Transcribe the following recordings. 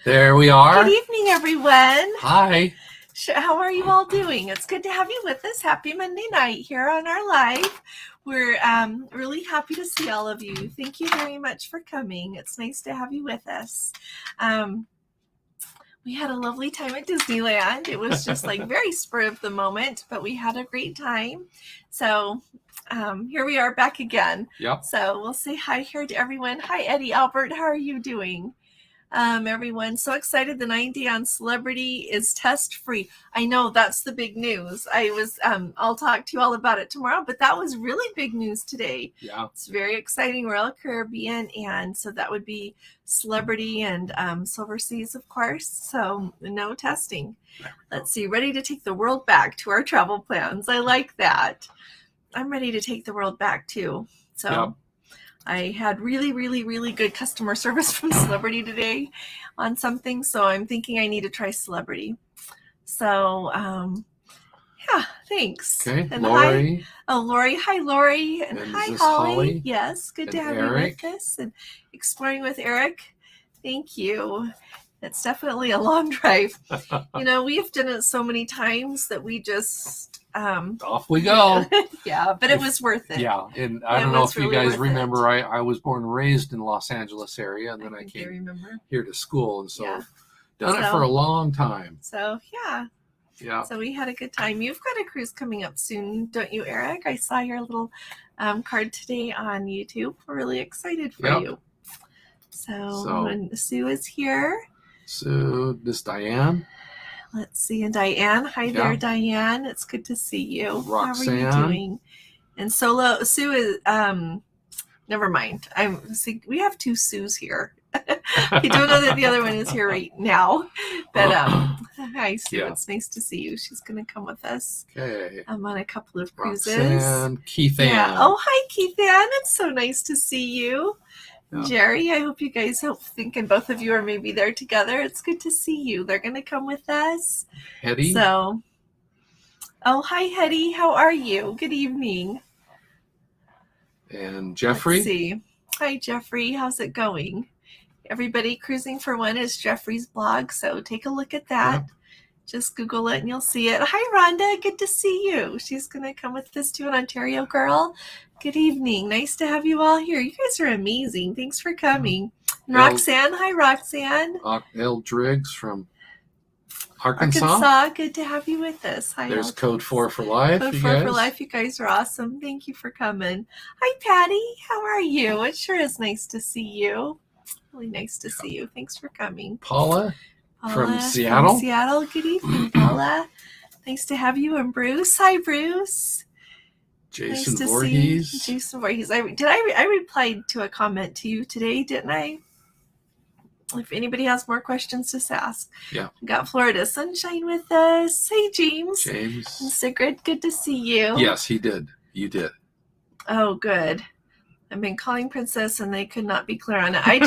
There we are. Good evening, everyone. Hi. How are you all doing? It's good to have you with us. Happy Monday night here on our live. We're really happy to see all of you. Thank you very much for coming. It's nice to have you with us. We had a lovely time at Disneyland. It was just like very spur of the moment, but we had a great time. So here we are back again. Yep. So we'll say hi here to everyone. Hi, Eddie Albert. How are you doing? Everyone, so excited. The 9-day on Celebrity is test free. I know that's the big news. I'll talk to you all about it tomorrow, but that was really big news today. Yeah. It's very exciting. Royal Caribbean, and so that would be Celebrity and Silver Seas, of course. So no testing. Let's see. Ready to take the world back to our travel plans. I like that. I'm ready to take the world back too. So. Yep. I had really, really, really good customer service from Celebrity today on something, so I'm thinking I need to try Celebrity. So, yeah, thanks. Okay, and Lori. Lori. Hi, Lori. And hi, Holly. Yes, good to have Eric. you with us. And Exploring with Eric. Thank you. It's definitely a long drive. We've done it so many times that we just... off we go. Yeah, but it was worth it. Yeah, and I don't know if you guys remember, I was born and raised in Los Angeles area, and then I came here to school, and so done it for a long time. So, yeah. So we had a good time. You've got a cruise coming up soon, don't you, Eric? I saw your little card today on YouTube. We're really excited for you. So and Sue is here. Sue, this Diane. Let's see, and Diane. Hi there, Diane. It's good to see you. Roxanne. How are you doing? And Sue is never mind. We have two Sues here. I don't know that the other one is here right now. But hi Sue, it's nice to see you. She's gonna come with us. Okay. I'm on a couple of cruises. Roxanne, Keith Ann. Yeah. Oh, hi Keith Ann. It's so nice to see you. Jerry, I hope you guys thinking both of you are maybe there together. It's good to see you. They're going to come with us. Hetty. So, hi, Hetty. How are you? Good evening. And Jeffrey. Let's see. Hi, Jeffrey. How's it going? Everybody Cruising for One is Jeffrey's blog, so take a look at that. Yep. Just Google it and you'll see it. Hi, Rhonda. Good to see you. She's going to come with us too, an Ontario girl. Good evening. Nice to have you all here. You guys are amazing. Thanks for coming. And Roxanne. Hi, Roxanne. L. Driggs from Arkansas. Good to have you with us. Hi. There's Code 4 for Life. Code 4 for Life. You guys are awesome. Thank you for coming. Hi, Patty. How are you? It sure is nice to see you. Really nice to see you. Thanks for coming. Paula from Seattle. Good evening, Paula. Nice to have you. And Bruce. Hi, Bruce. Jason Voorhees. Jason Voorhees. I replied to a comment to you today, didn't I? If anybody has more questions, just ask. Yeah. We got Florida Sunshine with us. Hey, James. And Sigrid, good to see you. Yes, he did. You did. Oh, good. I've been calling Princess and they could not be clear on it. I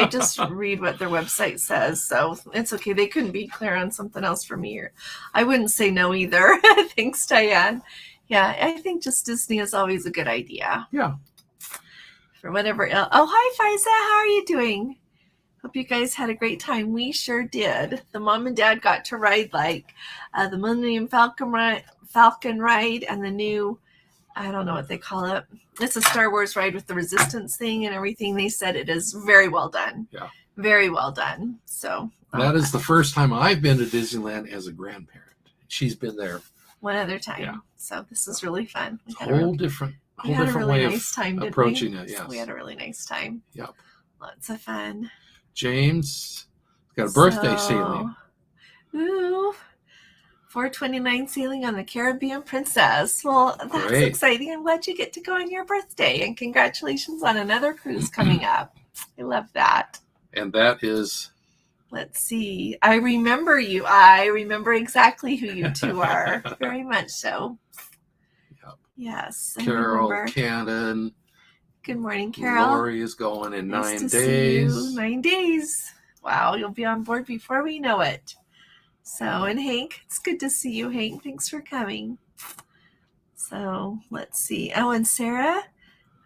just read what their website says, so it's okay. They couldn't be clear on something else for me. I wouldn't say no either. Thanks, Diane. Yeah, I think just Disney is always a good idea. Yeah. For whatever else. Oh, hi, Fiza. How are you doing? Hope you guys had a great time. We sure did. The mom and dad got to ride the Millennium Falcon ride and the new, I don't know what they call it. It's a Star Wars ride with the Resistance thing and everything. They said it is very well done. Yeah. Very well done. So that is the first time I've been to Disneyland as a grandparent. She's been there one other time. Yeah. So this is really fun. We had a really way nice time, of approaching it. Yes. We had a really nice time. Yep. Lots of fun. James got a birthday sailing. Ooh. 429 sailing on the Caribbean Princess. Well, that's exciting. I'm glad you get to go on your birthday. And congratulations on another cruise coming up. I love that. And that is... Let's see. I remember you. I remember exactly who you two are. Very much so. Yep. Yes. Carol Cannon. Good morning, Carol. Lori is going in 9 days. See you. 9 days. Wow, you'll be on board before we know it. So, and Hank, it's good to see you, Hank. Thanks for coming. So, let's see. Oh, and Sarah.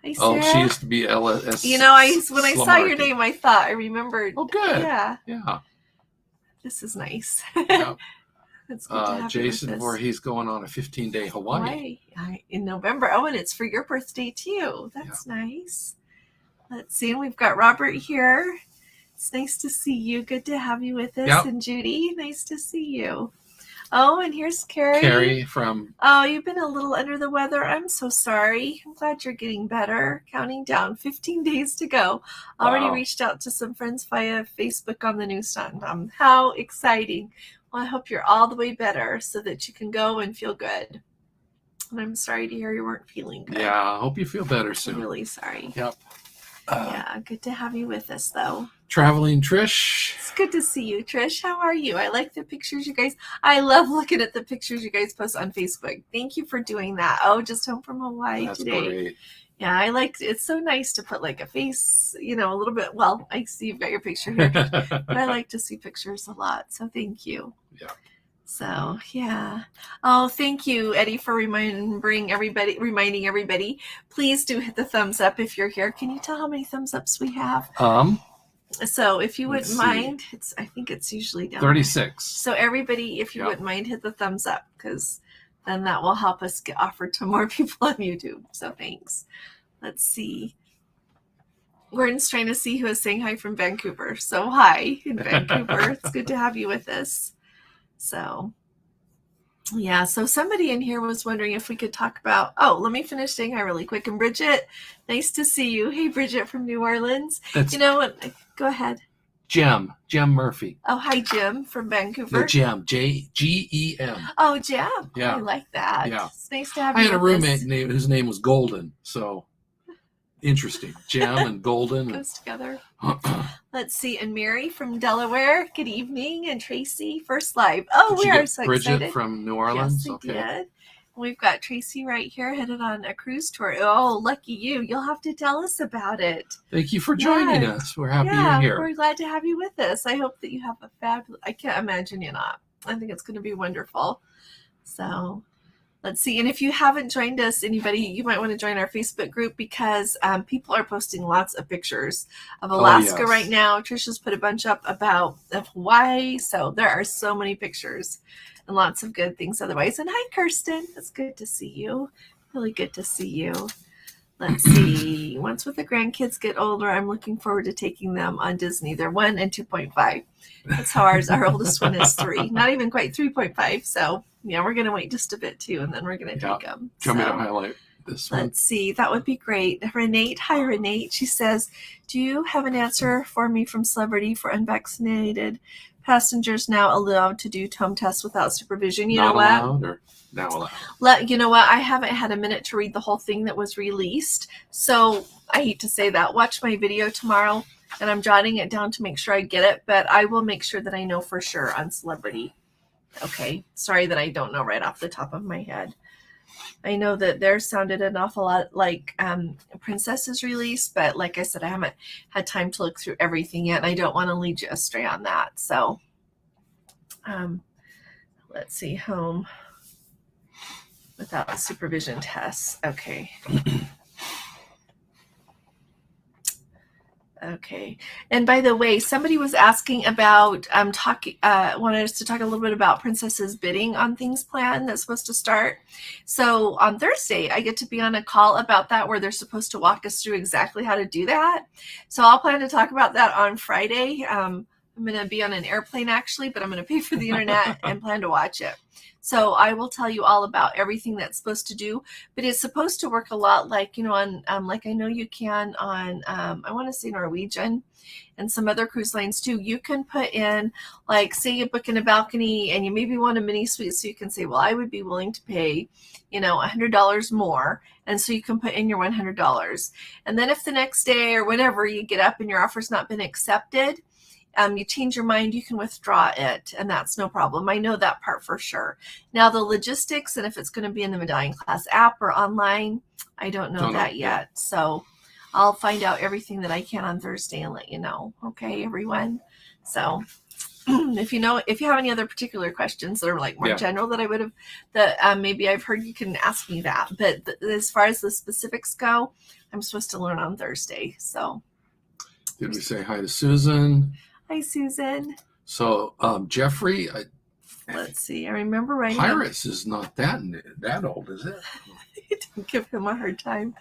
Hi, Sarah. Oh, she used to be LS. You know, when I saw your name, I thought I remembered. Oh, good. Yeah. Yeah. This is nice. Yep. It's good to have Jason Voorhees going on a 15-day Hawaii. In November. Oh, and it's for your birthday too. That's nice. Let's see. And we've got Robert here. It's nice to see you. Good to have you with us. Yep. And Judy, nice to see you. Oh, and here's Carrie. Carrie from... Oh, you've been a little under the weather. I'm so sorry. I'm glad you're getting better. Counting down 15 days to go. Already reached out to some friends via Facebook on the newsstand. How exciting. Well, I hope you're all the way better so that you can go and feel good. And I'm sorry to hear you weren't feeling good. Yeah, I hope you feel better soon. I'm really sorry. Yep. Yeah, good to have you with us, though. Traveling Trish. It's good to see you, Trish. How are you? I like the pictures you guys... I love looking at the pictures you guys post on Facebook. Thank you for doing that. Oh, just home from Hawaii today. That's great. Yeah, I like... It's so nice to put like a face, a little bit... Well, I see you've got your picture here, but I like to see pictures a lot, so thank you. Yeah. So, yeah. Oh, thank you, Eddie, for reminding everybody. Please do hit the thumbs up if you're here. Can you tell how many thumbs ups we have? So if you wouldn't mind, I think it's usually down 36. So everybody, if you wouldn't mind, hit the thumbs up, because then that will help us get offered to more people on YouTube. So thanks. Let's see. Gordon's trying to see who is saying hi from Vancouver. So hi in Vancouver. It's good to have you with us. So, yeah, so somebody in here was wondering if we could talk about, let me finish saying hi really quick. And Bridget, nice to see you. Hey, Bridget from New Orleans. You know what? Go ahead. Jim Murphy. Oh, hi, Jim from Vancouver. No, Gem, Gem. Oh, Gem. Yeah. I like that. Yeah. It's nice to have you. I had a roommate whose name was Golden, so interesting. Gem and Golden. Goes together. Let's see. And Mary from Delaware. Good evening. And Tracy, first live. Oh, we are so Bridget excited. From New Orleans. Yes, we did. We've got Tracy right here headed on a cruise tour. Oh, lucky you. You'll have to tell us about it. Thank you for joining us. We're happy you're here. We're glad to have you with us. I hope that you have a fabulous... I can't imagine you're not. I think it's going to be wonderful. So... Let's see. And if you haven't joined us, anybody, you might want to join our Facebook group, because people are posting lots of pictures of Alaska right now. Trisha's put a bunch up of Hawaii. So there are so many pictures and lots of good things otherwise. And hi, Kirsten. It's good to see you. Really good to see you. Let's see. Once with the grandkids get older, I'm looking forward to taking them on Disney. They're 1 and 2.5. That's how our oldest one is 3. Not even quite 3.5. So... yeah, we're going to wait just a bit, too, and then we're going to take them. Do you want me to highlight this one? Let's see. That would be great. Renate. Hi, Renate. She says, do you have an answer for me from Celebrity for unvaccinated passengers now allowed to do home tests without supervision? You know what? Allowed or now allowed? You know what? I haven't had a minute to read the whole thing that was released, so I hate to say that. Watch my video tomorrow, and I'm jotting it down to make sure I get it, but I will make sure that I know for sure on Celebrity. Okay, sorry that I don't know right off the top of my head. I know that theirs sounded an awful lot like Princess's release, but like I said, I haven't had time to look through everything yet, and I don't want to lead you astray on that. So, let's see, home without supervision tests. Okay. Okay. And by the way, somebody was asking about wanted us to talk a little bit about Princess's bidding on things planned that's supposed to start. So on Thursday, I get to be on a call about that where they're supposed to walk us through exactly how to do that. So I'll plan to talk about that on Friday. I'm going to be on an airplane actually, but I'm going to pay for the internet and plan to watch it. So I will tell you all about everything that's supposed to do, but it's supposed to work a lot like, on, like I know you can on, I want to say Norwegian and some other cruise lines too. You can put in, like, say you book in a balcony and you maybe want a mini suite. So you can say, well, I would be willing to pay, $100 more. And so you can put in your $100. And then if the next day or whenever you get up and your offer's not been accepted, you change your mind, you can withdraw it, and that's no problem. I know that part for sure. Now, the logistics and if it's going to be in the Medallion Class app or online, I don't know that yet. So I'll find out everything that I can on Thursday and let you know. Okay, everyone? So if you have any other particular questions that are like more general that I would have, that maybe I've heard, you can ask me that. But as far as the specifics go, I'm supposed to learn on Thursday. So did we say hi to Susan? Hi, Susan. So, Jeffrey, let's see. I remember writing. Pirates is not that old, is it? Don't give him a hard time.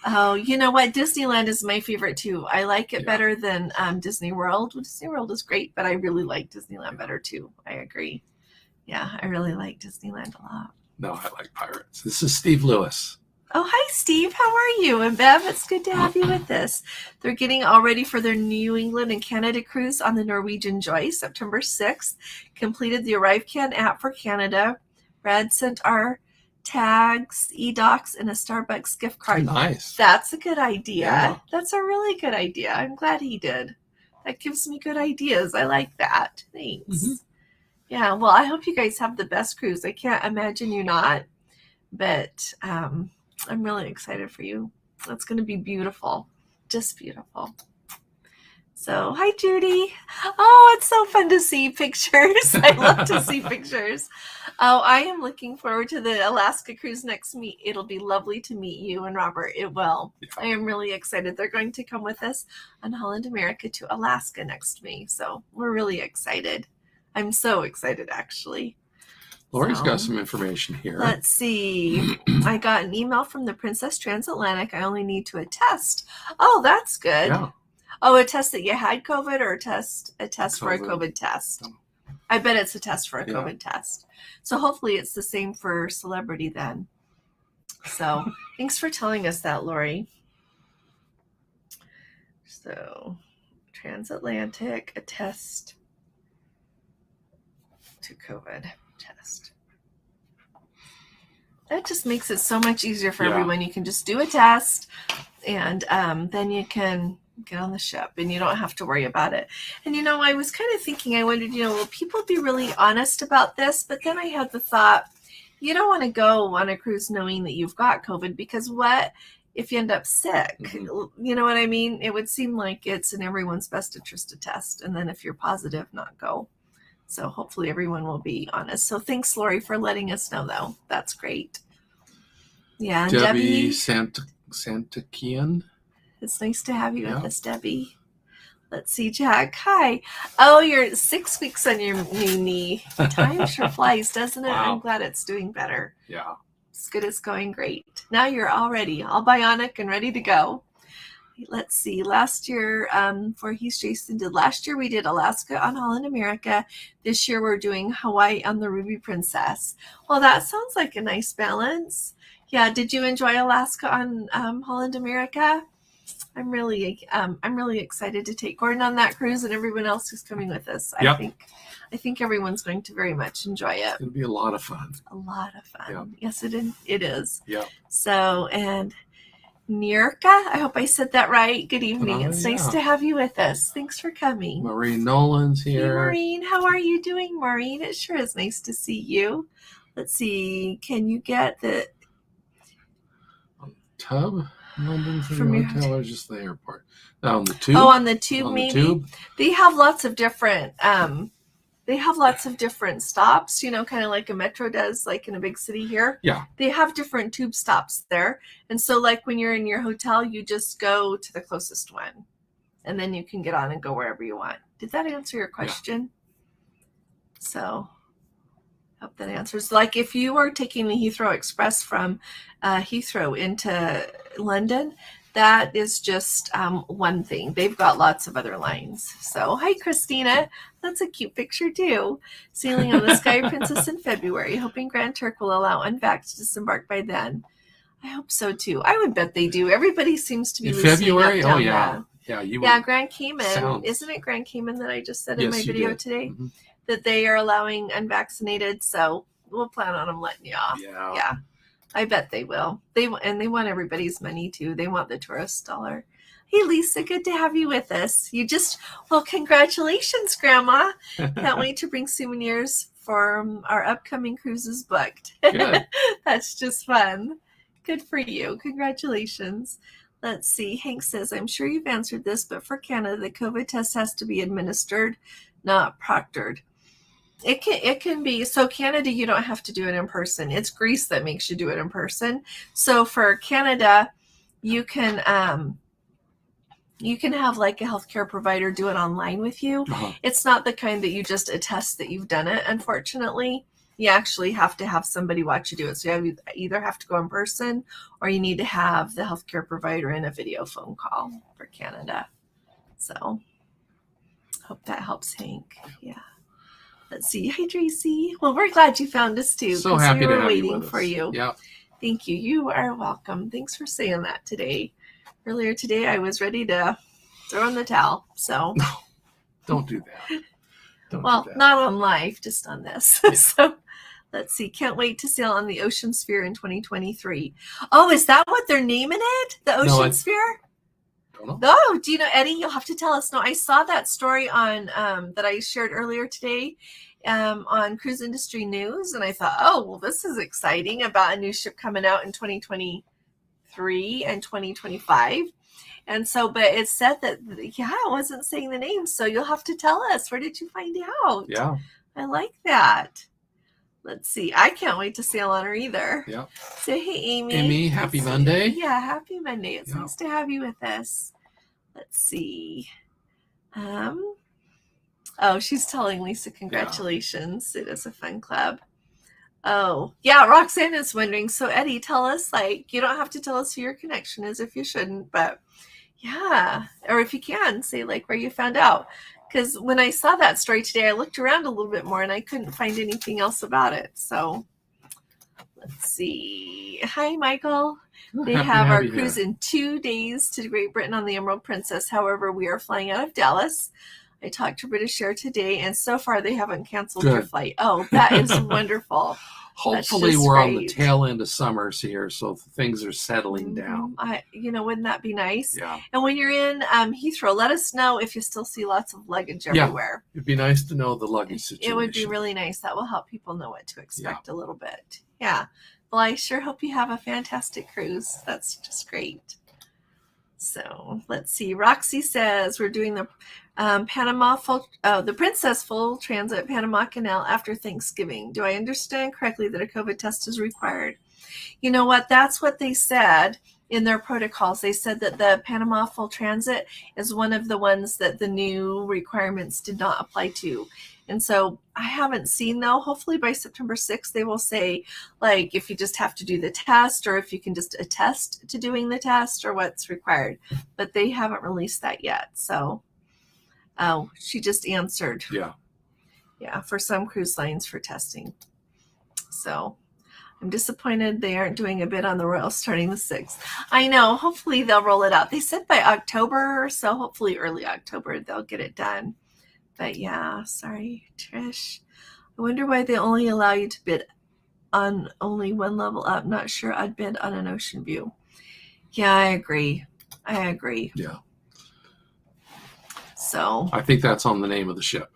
Oh, you know what? Disneyland is my favorite too. I like it better than Disney World. Disney World is great, but I really like Disneyland better too. I agree. Yeah, I really like Disneyland a lot. No, I like Pirates. This is Steve Lewis. Oh, hi, Steve. How are you? And Bev, it's good to have you with us. They're getting all ready for their New England and Canada cruise on the Norwegian Joy, September 6th. Completed the ArriveCan app for Canada. Brad sent our tags, e-docs, and a Starbucks gift card. Nice. That's a good idea. Yeah. That's a really good idea. I'm glad he did. That gives me good ideas. I like that. Thanks. Mm-hmm. Yeah, well, I hope you guys have the best cruise. I can't imagine you not, but I'm really excited for you. It's going to be beautiful. Just beautiful. So, hi, Judy. Oh, it's so fun to see pictures. I love to see pictures. Oh, I am looking forward to the Alaska cruise next meet. It'll be lovely to meet you and Robert. It will. Yeah. I am really excited. They're going to come with us on Holland America to Alaska next May. So we're really excited. I'm so excited, actually. Lori's got some information here. Let's see. I got an email from the Princess Transatlantic. I only need to attest. Oh, that's good. Yeah. Oh, a test that you had COVID or a test for a COVID test? I bet it's a test for a COVID test. So hopefully it's the same for Celebrity then. So thanks for telling us that, Lori. So Transatlantic, a test to COVID test. That just makes it so much easier for everyone. You can just do a test and then you can get on the ship and you don't have to worry about it. And I was kind of thinking, I wondered, will people be really honest about this? But then I had the thought, you don't want to go on a cruise knowing that you've got COVID, because what if you end up sick? Mm-hmm. You know what I mean? It would seem like it's in everyone's best interest to test, and then if you're positive, not go. So hopefully everyone will be honest. So thanks, Lori, for letting us know, though. That's great. Yeah, Debbie Santakian. It's nice to have you with us, Debbie. Let's see, Jack. Hi. Oh, you're 6 weeks on your new knee. Time sure flies, doesn't it? Wow. I'm glad it's doing better. Yeah. It's good. It's going great. Now you're all ready, all bionic and ready to go. Let's see. Last year, for Heath Jason did last year, we did Alaska on Holland America. This year, we're doing Hawaii on the Ruby Princess. Well, that sounds like a nice balance. Yeah. Did you enjoy Alaska on Holland America? I'm really excited to take Gordon on that cruise and everyone else who's coming with us. Yep. I think everyone's going to very much enjoy it. It's going to be a lot of fun. A lot of fun. Yep. Yes, it is. Yeah. So, and Nirka, I hope I said that right. Good evening. It's nice to have you with us. Thanks for coming. Maureen Nolan's here. Hey, Maureen. How are you doing, Maureen? It sure is nice to see you. Let's see. Can you get the tub? London from your hotel or just the airport? On the tube. Oh, on the tube, on maybe. The tube? They have lots of different. They have lots of different stops. Kind of like a metro does, like in a big city here. Yeah. They have different tube stops there, and so like when you're in your hotel, you just go to the closest one, and then you can get on and go wherever you want. Did that answer your question? Yeah. So. Hope that answers. Like if you are taking the Heathrow Express from Heathrow into London, that is just one thing. They've got lots of other lines. So hi, Christina. That's a cute picture too. Sailing on the Sky Princess in February, hoping Grand Turk will allow unvaxxed to disembark by then. I hope so too. I would bet they do. Everybody seems to be in February. Up oh yeah, yeah. Grand Cayman. Isn't it Grand Cayman that I just said in my video today? Mm-hmm. That they are allowing unvaccinated, so we'll plan on them letting you off. Yeah, I bet they will. They want everybody's money too. They want the tourist dollar. Hey, Lisa, good to have you with us. Congratulations, Grandma. Can't wait to bring souvenirs for our upcoming cruises booked. Good. That's just fun. Good for you. Congratulations. Let's see. Hank says, I'm sure you've answered this, but for Canada, the COVID test has to be administered, not proctored. It can be. So Canada, you don't have to do it in person. It's Greece that makes you do it in person. So for Canada, you can You can have like a healthcare provider do it online with you. It's not the kind that you just attest that you've done it, unfortunately. You actually have to have somebody watch you do it. So you either have to go in person or you need to have the healthcare provider in a video phone call for Canada. So hope that helps, Hank. Yeah. Let's see. Hi, Tracy. Well, we're glad you found us too. So happy we to were have waiting you with for us. you. Yeah. Thank you. You are welcome. Thanks for saying that today. Earlier today, I was ready to throw in the towel. So don't do that. Don't well, do that. not on life, just on this. Yeah. So let's see. Can't wait to sail on the Ocean Sphere in 2023. Oh, is that what they're naming it? The Ocean Sphere? Don't know. Oh, do you know, Eddie? You'll have to tell us. No, I saw that story on that I shared earlier today on Cruise Industry News, and I thought, oh, well, this is exciting about a new ship coming out in 2023 and 2025. And so, but it said that, yeah, it wasn't saying the name. So you'll have to tell us. Where did you find out? Yeah. I like that. Let's see. I can't wait to sail on her either. Yeah. Say, hey, Amy. Amy, happy Monday. Yeah, happy Monday. It's nice to have you with us. Let's see. Oh, she's telling Lisa, congratulations. Yeah. It is a fun club. Oh, yeah, Roxanne is wondering. So, Eddie, tell us, like, you don't have to tell us who your connection is if you shouldn't, but yeah. Or if you can, say, like, where you found out. Because when I saw that story today, I looked around a little bit more and I couldn't find anything else about it. So, let's see. Hi, Michael. They have our cruise in 2 days to Great Britain on the Emerald Princess. However, we are flying out of Dallas. I talked to British Air today, and so far they haven't canceled your flight. Oh, that is wonderful. Hopefully we're on the tail end of summers here, so things are settling down. Wouldn't that be nice? Yeah. And when you're in Heathrow, let us know if you still see lots of luggage everywhere. Yeah. It'd be nice to know the luggage situation. It would be really nice. That will help people know what to expect a little bit. Yeah. Well, I sure hope you have a fantastic cruise. That's just great. So let's see. Roxy says we're doing the the Princess full transit Panama Canal after Thanksgiving. Do I understand correctly that a COVID test is required? You know what? That's what they said in their protocols. They said that the Panama full transit is one of the ones that the new requirements did not apply to. And so I haven't seen, though. Hopefully by September 6th, they will say, like, if you just have to do the test or if you can just attest to doing the test or what's required. But they haven't released that yet. So, oh, she just answered. Yeah. Yeah, for some cruise lines for testing. So I'm disappointed they aren't doing a bid on the Royal starting the 6th. I know. Hopefully they'll roll it out. They said by October or so, hopefully early October, they'll get it done. But yeah, sorry, Trish. I wonder why they only allow you to bid on only one level up. Not sure I'd bid on an ocean view. Yeah, I agree. Yeah. So I think that's on the name of the ship.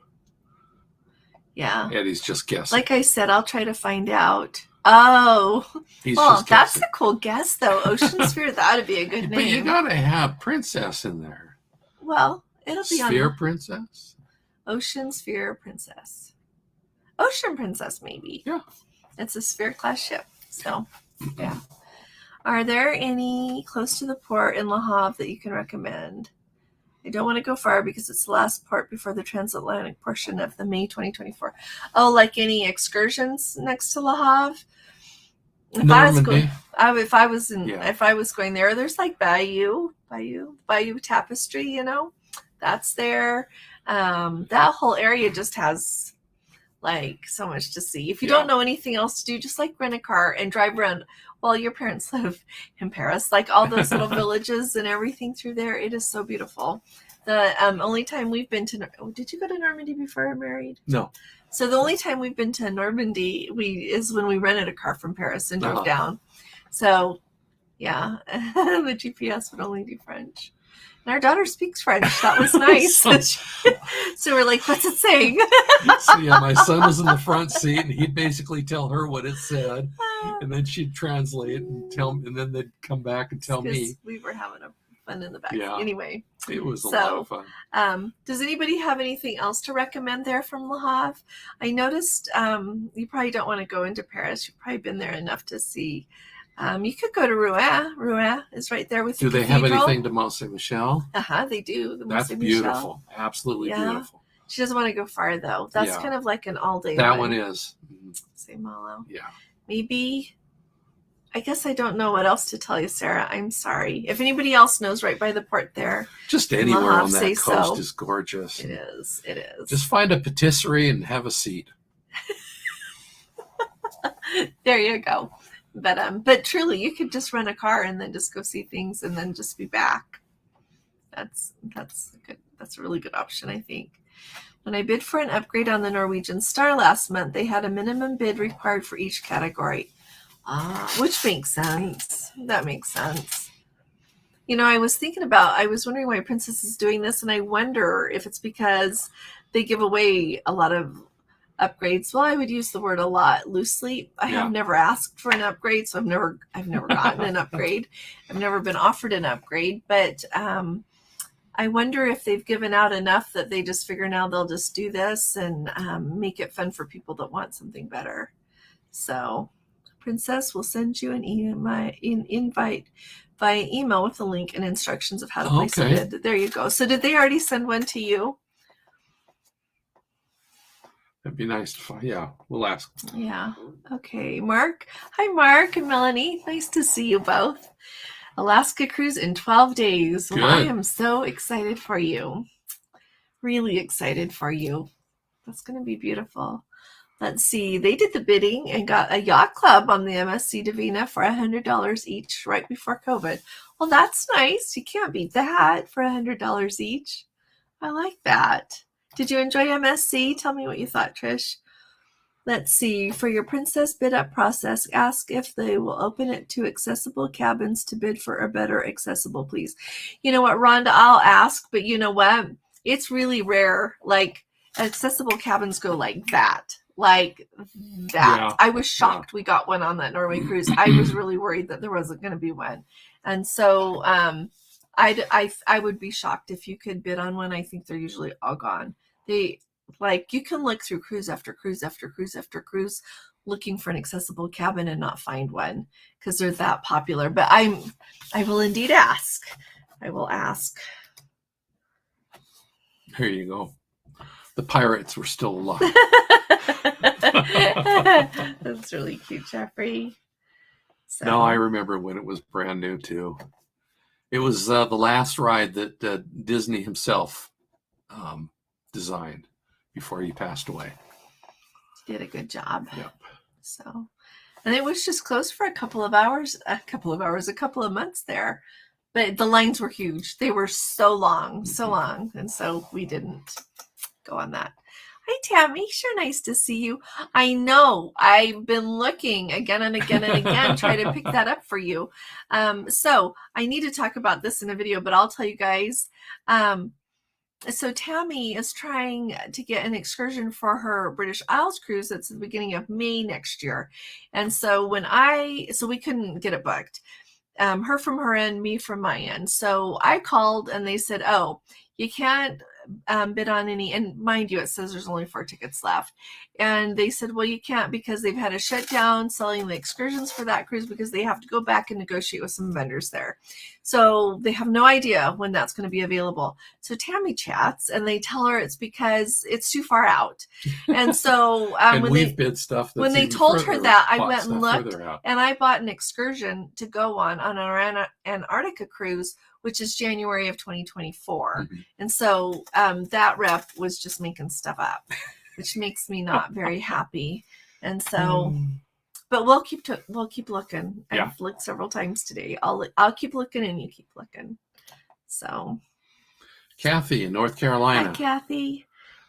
Yeah. Eddie's just guessing. Like I said, I'll try to find out. Oh, well, that's a cool guess, though. Ocean Sphere, that would be a good name. But you gotta have Princess in there. Well, it'll be on Sphere Princess. Ocean Sphere Princess. Ocean Princess, maybe. Yeah. It's a Sphere class ship. So, yeah. Are there any close to the port in Le Havre that you can recommend? I don't want to go far because it's the last port before the transatlantic portion of the May 2024. Oh, like any excursions next to Le Havre? If I was going there, there's like Bayou Tapestry, that's there. That whole area just has like so much to see. If you don't know anything else to do, just like rent a car and drive around. Well, your parents live in Paris, like all those little villages and everything through there. It is so beautiful. The only time we've been to, did you go to Normandy before you were married? No. So the only time we've been to Normandy is when we rented a car from Paris and drove down. So, yeah, the GPS would only do French. And our daughter speaks French. That was nice. So we're like, what's it saying? So yeah, my son was in the front seat, and he'd basically tell her what it said, and then she'd translate and tell me, and then they'd come back and tell me. We were having fun in the back. Yeah. Anyway, it was a lot of fun. Does anybody have anything else to recommend there from Le Havre? I noticed you probably don't want to go into Paris. You've probably been there enough to see You could go to Rouen. Rouen is right there with the cathedral. Do they have anything to Mont Saint Michel? They do. That's beautiful. Absolutely beautiful. She doesn't want to go far though. That's kind of like an all-day. That one is. Saint Malo. Yeah. Maybe. I guess I don't know what else to tell you, Sarah. I'm sorry. If anybody else knows right by the port there. Just anywhere on that coast is gorgeous. It is. It is. Just find a patisserie and have a seat. There you go. But truly, you could just rent a car and then just go see things and then just be back. That's good. That's a really good option, I think. When I bid for an upgrade on the Norwegian Star last month, they had a minimum bid required for each category. Which makes sense. That makes sense. I was wondering why Princess is doing this, and I wonder if it's because they give away a lot of upgrades. Well, I would use the word a lot loosely. I have never asked for an upgrade, so I've never gotten an upgrade. I've never been offered an upgrade, but I wonder if they've given out enough that they just figure now they'll just do this and make it fun for people that want something better. So Princess will send you an invite via email with a link and instructions of how to place a bid. There you go. So did they already send one to you? That'd be nice to find. Yeah, we'll ask. Yeah. Okay. Mark. Hi, Mark and Melanie. Nice to see you both. Alaska cruise in 12 days. Well, I am so excited for you. Really excited for you. That's going to be beautiful. Let's see. They did the bidding and got a yacht club on the MSC Divina for $100 each right before COVID. Well, that's nice. You can't beat that for $100 each. I like that. Did you enjoy MSC? Tell me what you thought, Trish. Let's see. For your Princess bid up process, ask if they will open it to accessible cabins to bid for a better accessible, please. You know what, Rhonda? I'll ask, but you know what? It's really rare. Like, accessible cabins go like that. Yeah. I was shocked we got one on that Norway cruise. I was really worried that there wasn't going to be one. And so I would be shocked if you could bid on one. I think they're usually all gone. You can look through cruise after cruise after cruise after cruise looking for an accessible cabin and not find one because they're that popular. But I will indeed ask. I will ask. Here you go. The pirates were still alive. That's really cute, Jeffrey. So. No, I remember when it was brand new too. It was the last ride that Disney himself designed before he passed away. He did a good job. Yep. So, and it was just closed for a couple of months there. But the lines were huge. They were so long. And so we didn't go on that. Hi, Tammy. Sure, nice to see you. I know. I've been looking again and again and again, trying to pick that up for you. So I need to talk about this in a video, but I'll tell you guys. So Tammy is trying to get an excursion for her British Isles cruise that's at the beginning of May next year. And so we couldn't get it booked. Her from her end, me from my end. So I called and they said, oh, you can't bid on any, and mind you, it says there's only 4 tickets left. And they said, well, you can't because they've had a shutdown selling the excursions for that cruise because they have to go back and negotiate with some vendors there. So they have no idea when that's going to be available. So Tammy chats and they tell her it's because it's too far out. And so and we've bid stuff when they told her that, I went and looked and I bought an excursion to go on our Antarctica cruise, which is January of 2024. Mm-hmm. And so that rep was just making stuff up, which makes me not very happy. And so, but we'll keep looking. Yeah. I've looked several times today. I'll keep looking and you keep looking. So. Kathy in North Carolina. Hi, Kathy.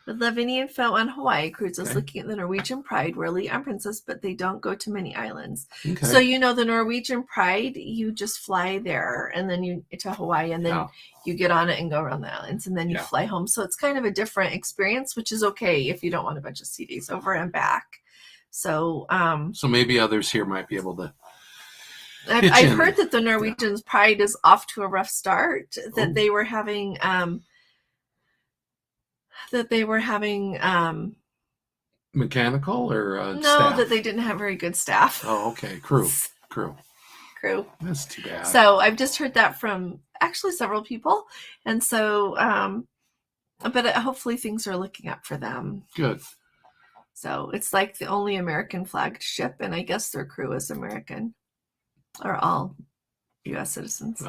With Lavinia and Phil on Hawaii cruises, looking at the Norwegian Pride, Whirly and Princess, but they don't go to many islands. Okay. So the Norwegian Pride, you just fly there and then you to Hawaii and then you get on it and go around the islands and then you fly home. So it's kind of a different experience, which is okay if you don't want a bunch of sea days over and back. So so maybe others here might be able to. I've heard that the Norwegian's Pride is off to a rough start. That they were having. Mechanical or no, staff? that they didn't have very good staff. Oh, okay. Crew. crew. That's too bad. So I've just heard that from actually several people. And so, but hopefully things are looking up for them. Good. So it's like the only American flagged ship, and I guess their crew is American, or all U.S. citizens.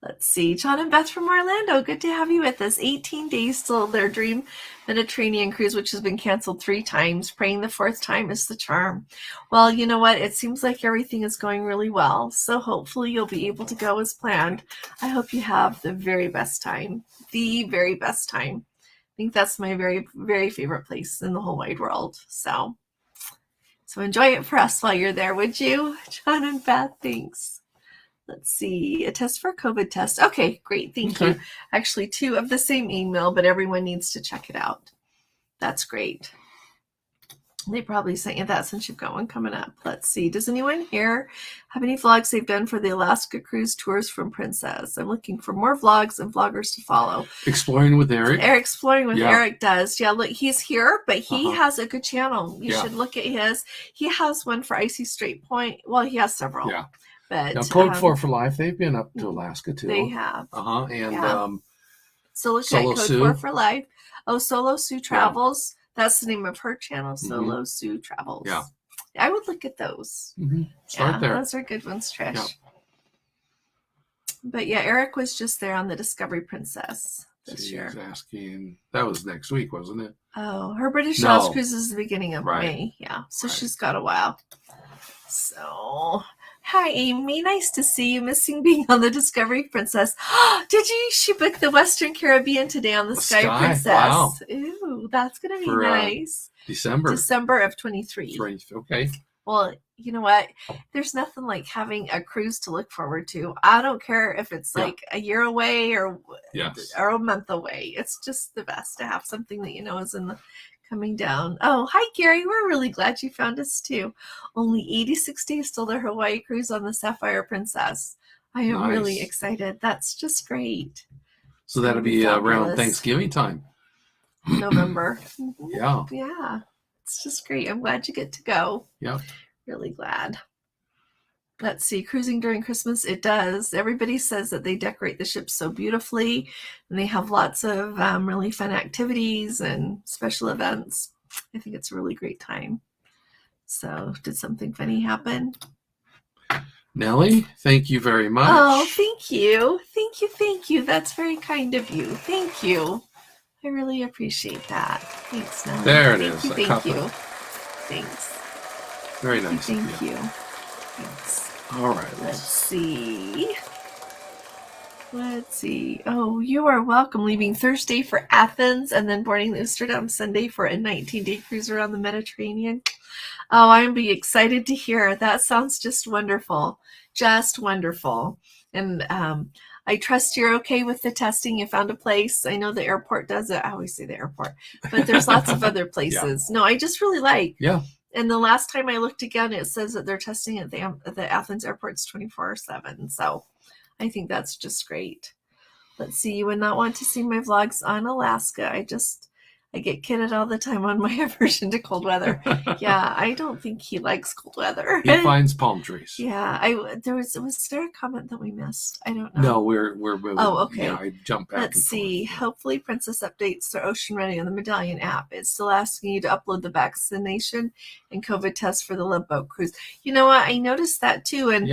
Let's see. John and Beth from Orlando. Good to have you with us. 18 days till their dream Mediterranean cruise, which has been canceled 3 times. Praying the 4th time is the charm. Well, you know what? It seems like everything is going really well. So hopefully you'll be able to go as planned. I hope you have the very best time. The very best time. I think that's my very, very favorite place in the whole wide world. So enjoy it for us while you're there, would you? John and Beth, thanks. Let's see, a test for COVID test. Okay, great. Thank you. Actually, 2 of the same email, but everyone needs to check it out. That's great. They probably sent you that since you've got one coming up. Let's see. Does anyone here have any vlogs they've done for the Alaska cruise tours from Princess? I'm looking for more vlogs and vloggers to follow. Exploring with Eric. Exploring with Eric does. Yeah, look, he's here, but he has a good channel. You should look at his. He has one for Icy Strait Point. Well, he has several. Yeah. But now, Code 4 for Life, they've been up to Alaska too. They have. And so look at Code 4 for Life. Oh, Solo Sue Travels. That's the name of her channel, Solo Sue Travels. Yeah. I would look at those. Start there. Those are good ones, Trish. Yeah. But yeah, Eric was just there on the Discovery Princess this year. He was asking, that was next week, wasn't it? Oh, her British Isles cruise is the beginning of May. Yeah. So she's got a while. So, hi, Amy. Nice to see you. Missing being on the Discovery Princess. Did you? She booked the Western Caribbean today on the Sky Princess. Wow. Ooh, that's going to be nice. December of 23. Okay. Well, you know what? There's nothing like having a cruise to look forward to. I don't care if it's like a year away or a month away. It's just the best to have something that you know is coming down. Oh, hi, Gary. We're really glad you found us too. Only 86 days till the Hawaii cruise on the Sapphire Princess. I am really excited. That's just great. So that'll be around Thanksgiving time. November. Yeah. Yeah. It's just great. I'm glad you get to go. Yeah. Really glad. Let's see. Cruising during Christmas. It does. Everybody says that they decorate the ships so beautifully and they have lots of really fun activities and special events. I think it's a really great time. So did something funny happen? Nellie, thank you very much. Oh, thank you. Thank you. Thank you. That's very kind of you. Thank you. I really appreciate that. Thanks, Nellie. There it is. Thank you. Thanks. Very nice. Thank you. Thanks. All right. Let's see. Oh, you are welcome. Leaving Thursday for Athens and then boarding Amsterdam Sunday for a 19-day cruise around the Mediterranean. Oh, I'm be excited to hear. That sounds just wonderful. Just wonderful. And I trust you're okay with the testing. You found a place. I know the airport does it. I always say the airport, but there's lots of other places. No, I just really like. Yeah. And the last time I looked again, it says that they're testing at the Athens airports 24/7. So I think that's just great. Let's see. You would not want to see my vlogs on Alaska. I get kidded all the time on my aversion to cold weather. Yeah, I don't think he likes cold weather. He finds palm trees. Yeah, was there a comment that we missed? I don't know. No, we're moving. Oh, okay. Yeah, I jumped back. Let's see. Hopefully, Princess updates their Ocean Ready on the Medallion app. It's still asking you to upload the vaccination and COVID test for the Love Boat cruise. You know what? I noticed that too. And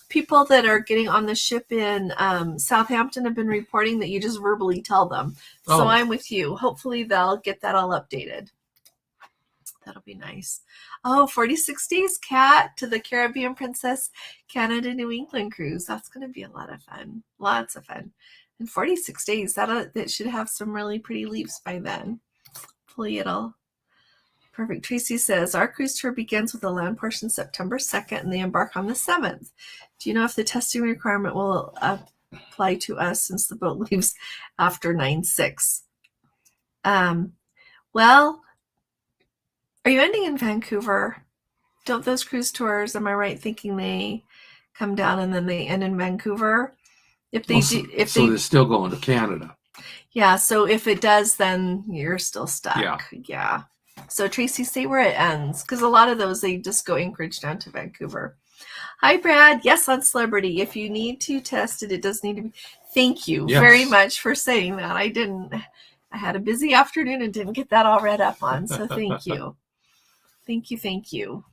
people that are getting on the ship in Southampton have been reporting that you just verbally tell them. So I'm with you. Hopefully, they'll get that all updated. That'll be nice. Oh, 46 days, Kat, to the Caribbean Princess Canada New England cruise. That's going to be a lot of fun. Lots of fun. In 46 days, that should have some really pretty leaves by then. Hopefully it'll. Perfect. Tracy says, our cruise tour begins with the land portion September 2nd and they embark on the 7th. Do you know if the testing requirement will apply to us since the boat leaves after 9/6? Well, are you ending in Vancouver? Don't those cruise tours, am I right thinking they come down and then they end in Vancouver? If they they're still going to Canada. Yeah, so if it does, then you're still stuck. Yeah. So Tracy, say where it ends, because a lot of those, they just go Anchorage down to Vancouver. Hi, Brad. Yes, on Celebrity. If you need to test it, it does need to be. Thank you Yes. very much for saying that. I had a busy afternoon and didn't get that all read up on. So thank you. Thank you.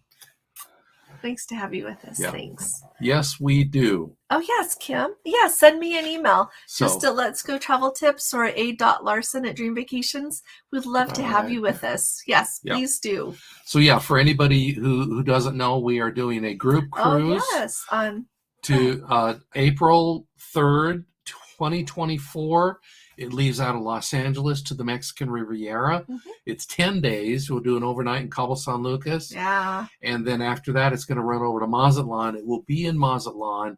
Nice to have you with us. Yeah. Thanks. Yes, we do. Oh, yes, Kim. Yeah, send me an email. So, Just to Let's Go Travel Tips or a.larson@Dream Vacations. We'd love to have you with us. Yes, Yeah. please do. So yeah, for anybody who doesn't know, we are doing a group cruise yes, on to April 3rd, 2024. It leaves out of Los Angeles to the Mexican Riviera. It's 10 days. We'll do an overnight in Cabo San Lucas. Yeah. And then after that, it's going to run over to Mazatlan. It will be in Mazatlan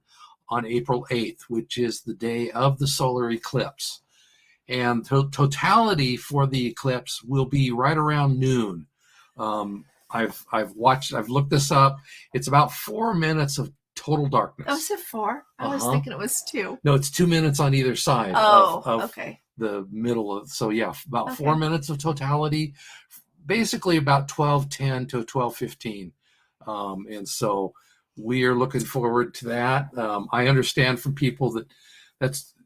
on April 8th, which is the day of the solar eclipse. And totality for the eclipse will be right around noon. I've looked this up. It's about 4 minutes of total darkness. Oh, is it 4? I was thinking it was 2. No, it's 2 minutes on either side of okay. the middle of. So yeah, about 4 minutes of totality. Basically about 12:10 to 12:15, and so we are looking forward to that. I understand from people that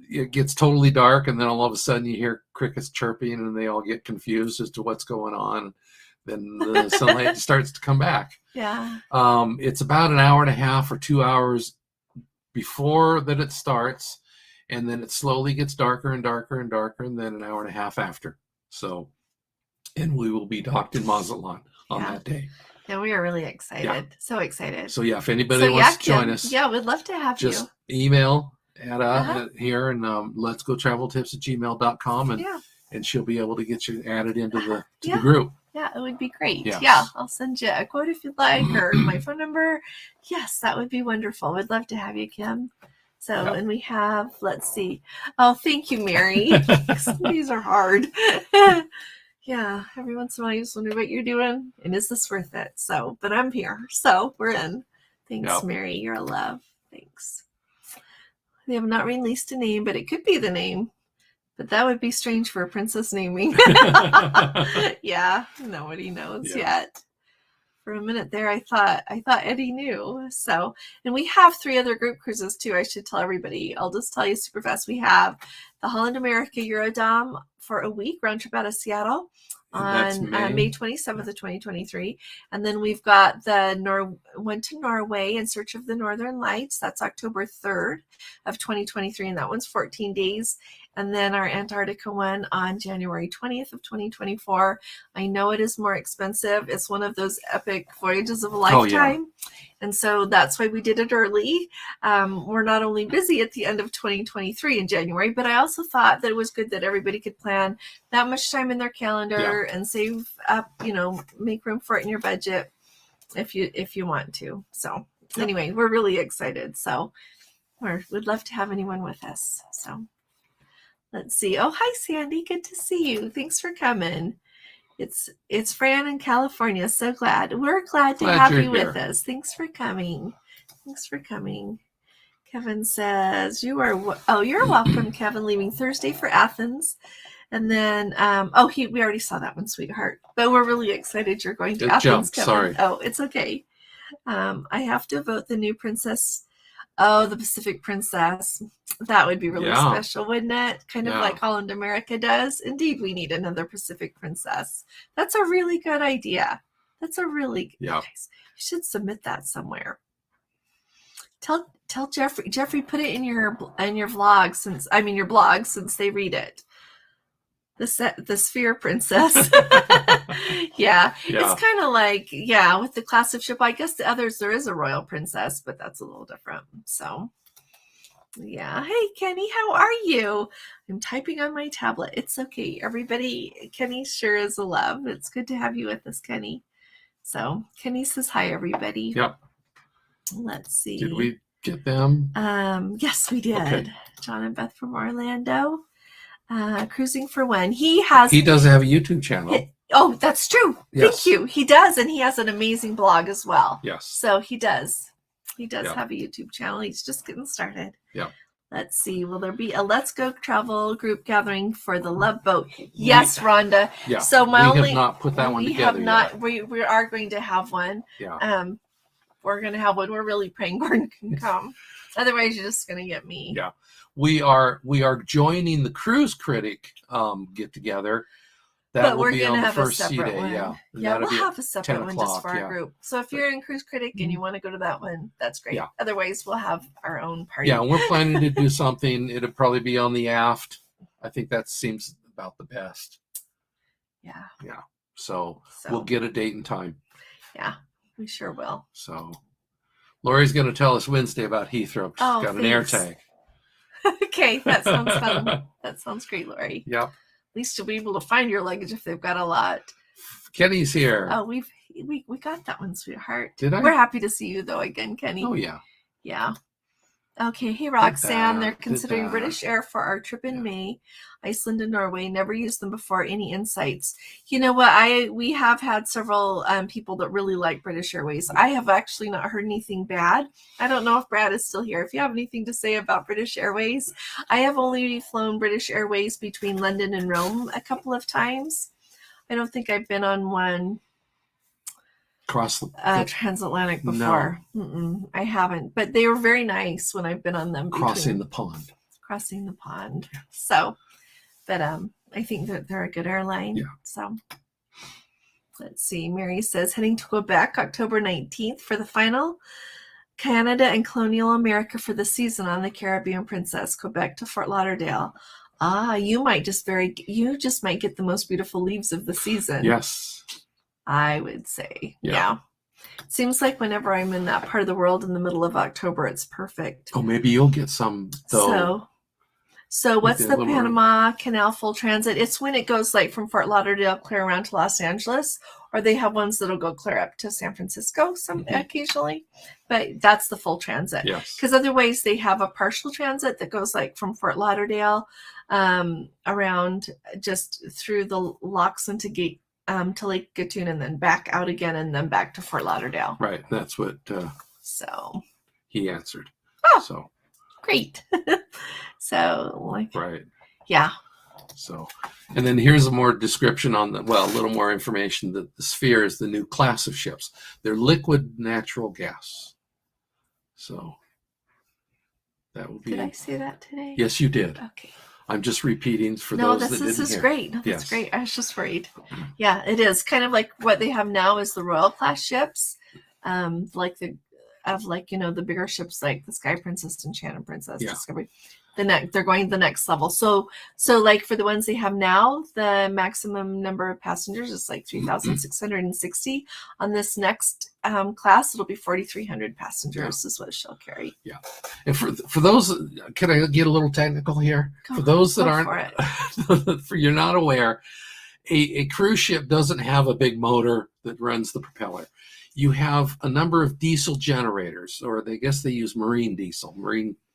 it gets totally dark, and then all of a sudden you hear crickets chirping, and they all get confused as to what's going on. Then the sunlight starts to come back. Yeah. It's about an hour and a half or 2 hours before that it starts, and then it slowly gets darker and darker and darker, and then an hour and a half after. So. And we will be docked in Mazatlan on that day. Yeah, we are really excited. Yeah. So excited. So yeah, if anybody wants to join us, we'd love to have you. Just email at here and let's go travel tips@gmail.com and she'll be able to get you added into the group. Yeah, it would be great. Yes. Yeah, I'll send you a quote if you'd like or my phone number. Yes, that would be wonderful. We'd love to have you, Kim. So, and we have, let's see. Oh, thank you, Mary. These are hard. Yeah, every once in a while you just wonder what you're doing and is this worth it? So, but I'm here. So we're in. Thanks, Mary. You're a love. Thanks. They have not released a name, but it could be the name. But that would be strange for a princess naming. Yeah, nobody knows yet. For a minute there, I thought Eddie knew. So, and we have 3 other group cruises too. I should tell everybody. I'll just tell you super fast. We have the Holland America Eurodom for a week, round trip out of Seattle on May 27th of 2023. And then we've got the went to Norway in search of the Northern Lights. That's October 3rd of 2023. And that one's 14 days. And then our Antarctica one on January 20th of 2024. I know it is more expensive. It's one of those epic voyages of a lifetime. And so that's why we did it early. We're not only busy at the end of 2023 in January, but I also thought that it was good that everybody could plan that much time in their calendar and save up, make room for it in your budget if you want to. So anyway, we're really excited. So we'd love to have anyone with us. So. Let's see. Oh, hi, Sandy. Good to see you. Thanks for coming. It's Fran in California. So glad. We're glad to have you with us. Thanks for coming. Kevin says, you're welcome, Kevin, leaving Thursday for Athens. And then, we already saw that one, sweetheart. But we're really excited you're going to Athens, Kevin. Sorry. Oh, it's okay. I have to vote the new princess. Oh, the Pacific Princess. That would be really special, wouldn't it? Kind of like Holland America does. Indeed, we need another Pacific Princess. That's a really good idea. That's a really good idea. You should submit that somewhere. Tell Jeffrey, put it in your vlog your blog since they read it. The Sphere Princess. It's kind of like, with the class of ship. I guess the others, there is a royal princess, but that's a little different. So, Hey, Kenny, how are you? I'm typing on my tablet. It's okay. Everybody, Kenny sure is a love. It's good to have you with us, Kenny. So, Kenny says hi, everybody. Yep. Let's see. Did we get them? Yes, we did. Okay. John and Beth from Orlando. Cruising for When. He doesn't have a YouTube channel. That's true. Yes. Thank you. He does, and he has an amazing blog as well. Yes. So he does have a YouTube channel. He's just getting started. Yeah. Let's see. Will there be a Let's Go Travel group gathering for the Love Boat? Yes, Rhonda. Yeah. So we have not put that one together yet. We are going to have one. Yeah. we're going to have one. We're really praying Gordon can come. Otherwise, you're just going to get me. Yeah. We are joining the Cruise Critic get together. That But will we're be going on to the have a first C separate day. one. Yeah. And Yeah, that'll we'll be have a separate 10 one just for our o'clock, group. So if you're in Cruise Critic and you want to go to that one, that's great. Yeah. Otherwise, we'll have our own party. Yeah, we're planning to do something. It'll probably be on the aft. I think that seems about the best. Yeah. Yeah. So we'll get a date and time. Yeah, we sure will. So Lori's going to tell us Wednesday about Heathrow. She's got an air tag. Okay, that sounds fun. That sounds great, Lori. Yep. At least you'll be able to find your luggage if they've got a lot. Kenny's here. Oh, we got that one, sweetheart. Did I? We're happy to see you though again, Kenny. Oh yeah. Yeah. Okay, hey Roxanne, they're considering British Air for our trip in May, Iceland and Norway. Never used them before. Any insights? You know what? We have had several people that really like British Airways. I have actually not heard anything bad. I don't know if Brad is still here. If you have anything to say about British Airways, I have only flown British Airways between London and Rome a couple of times. I don't think I've been on one across the transatlantic before. No. I haven't, but they were very nice when I've been on them. Crossing the pond. Yeah. So, but I think that they're a good airline. Yeah. So let's see. Mary says heading to Quebec October 19th for the final. Canada and Colonial America for the season on the Caribbean Princess. Quebec to Fort Lauderdale. You just might get the most beautiful leaves of the season. Yes. I would say. Yeah. Seems like whenever I'm in that part of the world in the middle of October, it's perfect. Oh, maybe you'll get some though. So what's the Panama Canal full transit? It's when it goes like from Fort Lauderdale clear around to Los Angeles, or they have ones that'll go clear up to San Francisco occasionally, but that's the full transit. Yes. Because otherwise they have a partial transit that goes like from Fort Lauderdale around just through the locks into Gate to Lake Gatun and then back out again and then back to Fort Lauderdale. Right. That's what so he answered. Oh, so great. So right. Yeah. So, and then here's a more description on a little more information that the Sphere is the new class of ships. They're liquid natural gas. So that will be. Did I say that today? Yes, you did. Okay. I'm just repeating for those that didn't hear. This is great. No, that's great. I was just worried. Yeah, it is kind of like what they have now is the Royal class ships, like the bigger ships like the Sky Princess and Shannon Princess Discovery. They're going the next level. So like for the ones they have now, the maximum number of passengers is like 3,660. On this next class, it'll be 4,300 passengers is what she'll carry. Yeah. And for those, can I get a little technical here? For those that aren't, you're not aware, a cruise ship doesn't have a big motor that runs the propeller. You have a number of diesel generators, or I guess they use marine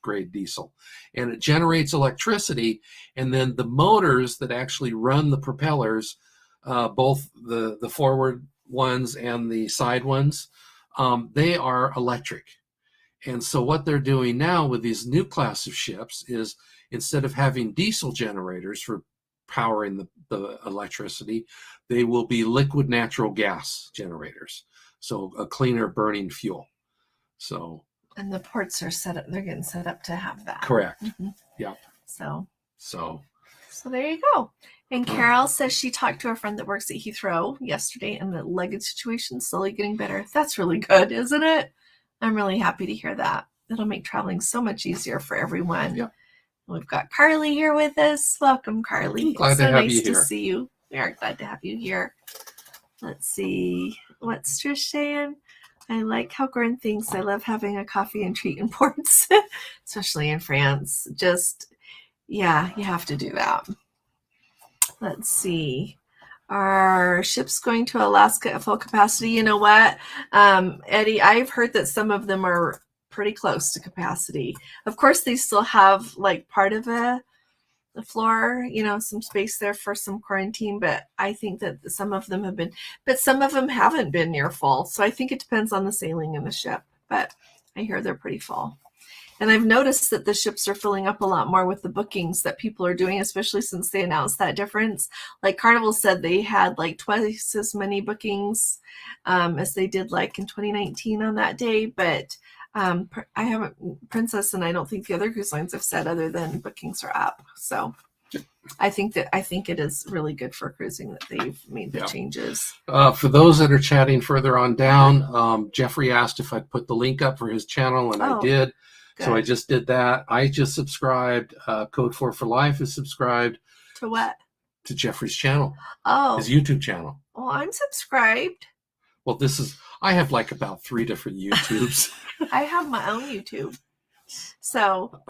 grade diesel, and it generates electricity, and then the motors that actually run the propellers, both the forward ones and the side ones, they are electric. And so what they're doing now with these new class of ships is instead of having diesel generators for powering the electricity, they will be liquid natural gas generators, so a cleaner burning fuel. So and the ports are set up, they're getting set up to have that. Correct. Yeah. So there you go. And Carol says she talked to a friend that works at Heathrow yesterday and the luggage situation is slowly getting better. That's really good, isn't it? I'm really happy to hear that. It'll make traveling so much easier for everyone. Yeah. We've got Carly here with us. Welcome, Carly. Glad to have you here. So nice to see you. We are glad to have you here. Let's see. What's Trish saying? I like how Gordon thinks. I love having a coffee and treat in ports, especially in France. You have to do that. Let's see. Are ships going to Alaska at full capacity? You know what, Eddie, I've heard that some of them are pretty close to capacity. Of course, they still have like part of the floor, some space there for some quarantine, but I think that some of them have been, but some of them haven't been near full. So I think it depends on the sailing and the ship, but I hear they're pretty full. And I've noticed that the ships are filling up a lot more with the bookings that people are doing, especially since they announced that difference. Like Carnival said they had like twice as many bookings as they did like in 2019 on that day. But I haven't, Princess and I don't think the other cruise lines have said other than bookings are up. So I think it is really good for cruising that they've made the changes. For those that are chatting further on down, Jeffrey asked if I'd put the link up for his channel, and I did. Good. So I just did that. I just subscribed. Code 4 for Life is subscribed. To what? To Jeffrey's channel. Oh. His YouTube channel. Well, I'm subscribed. Well, I have like about 3 different YouTubes. I have my own YouTube. So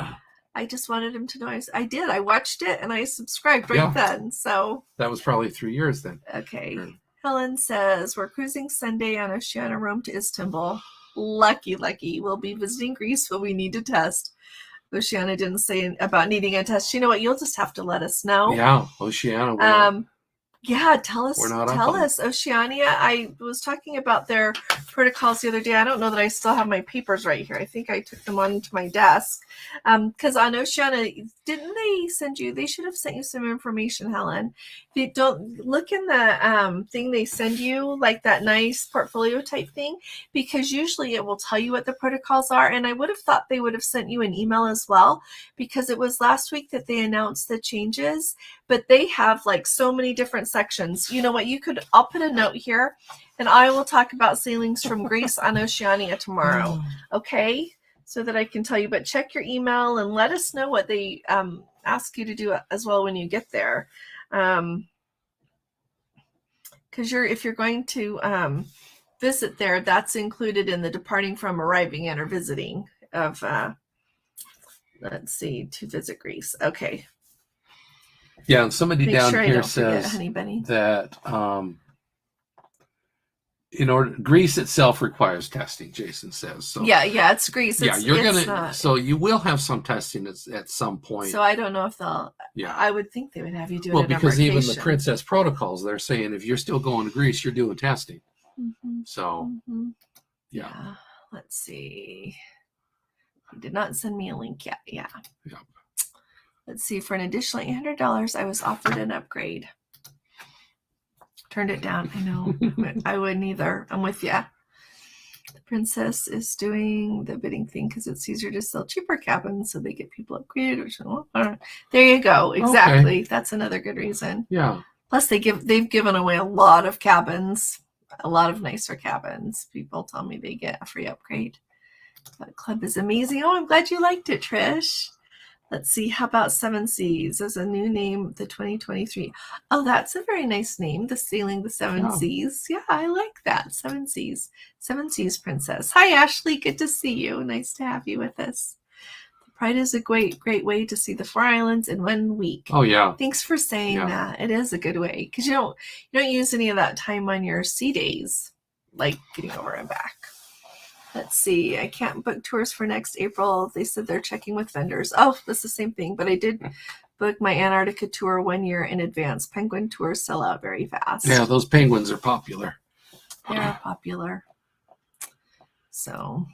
I just wanted him to know I did. I watched it and I subscribed right then. So that was probably 3 years then. Okay. Helen says, we're cruising Sunday on Oceania Rome to Istanbul. Lucky. We'll be visiting Greece, but we need to test. Oceania didn't say about needing a test. You know what? You'll just have to let us know. Yeah, Oceania. Yeah, tell us, Oceania. I was talking about their protocols the other day. I don't know that I still have my papers right here. I think I took them onto my desk. Because on Oceania, didn't they send you, they should have sent you some information, Helen. If you don't, look in the thing they send you, like that nice portfolio type thing, because usually it will tell you what the protocols are. And I would have thought they would have sent you an email as well, because it was last week that they announced the changes. But they have like so many different sections. You know what? I'll put a note here and I will talk about sailings from Greece on Oceania tomorrow. Okay? So that I can tell you. But check your email and let us know what they ask you to do as well when you get there. Because if you're going to visit there, that's included in the departing from, arriving in, or visiting of, let's see, to visit Greece. Okay. Yeah, and somebody down here says that Greece itself requires testing. Jason says so. Yeah, it's Greece. So you will have some testing at some point. So I don't know if they'll. Yeah, I would think they would have you do it. Well, because even the Princess protocols, they're saying if you're still going to Greece, you're doing testing. Mm-hmm. So, yeah. Let's see. He did not send me a link yet. Yeah. Let's see, for an additional $800, I was offered an upgrade. Turned it down. I know. I wouldn't either. I'm with you. The Princess is doing the bidding thing because it's easier to sell cheaper cabins so they get people upgraded. There you go. Exactly. Okay. That's another good reason. Yeah. Plus, they've given away a lot of cabins, a lot of nicer cabins. People tell me they get a free upgrade. That club is amazing. Oh, I'm glad you liked it, Trish. Let's see. How about Seven Seas as a new name, the 2023? Oh, that's a very nice name. The Sailing the Seven Seas. Yeah, I like that. Seven Seas. Seven Seas Princess. Hi, Ashley. Good to see you. Nice to have you with us. The Pride is a great way to see the 4 islands in 1 week. Oh, yeah. Thanks for saying that. It is a good way because you don't use any of that time on your sea days, like getting over and back. Let's see. I can't book tours for next April. They said they're checking with vendors. Oh, that's the same thing. But I did book my Antarctica tour 1 year in advance. Penguin tours sell out very fast. Yeah, those penguins are popular. They're popular. So,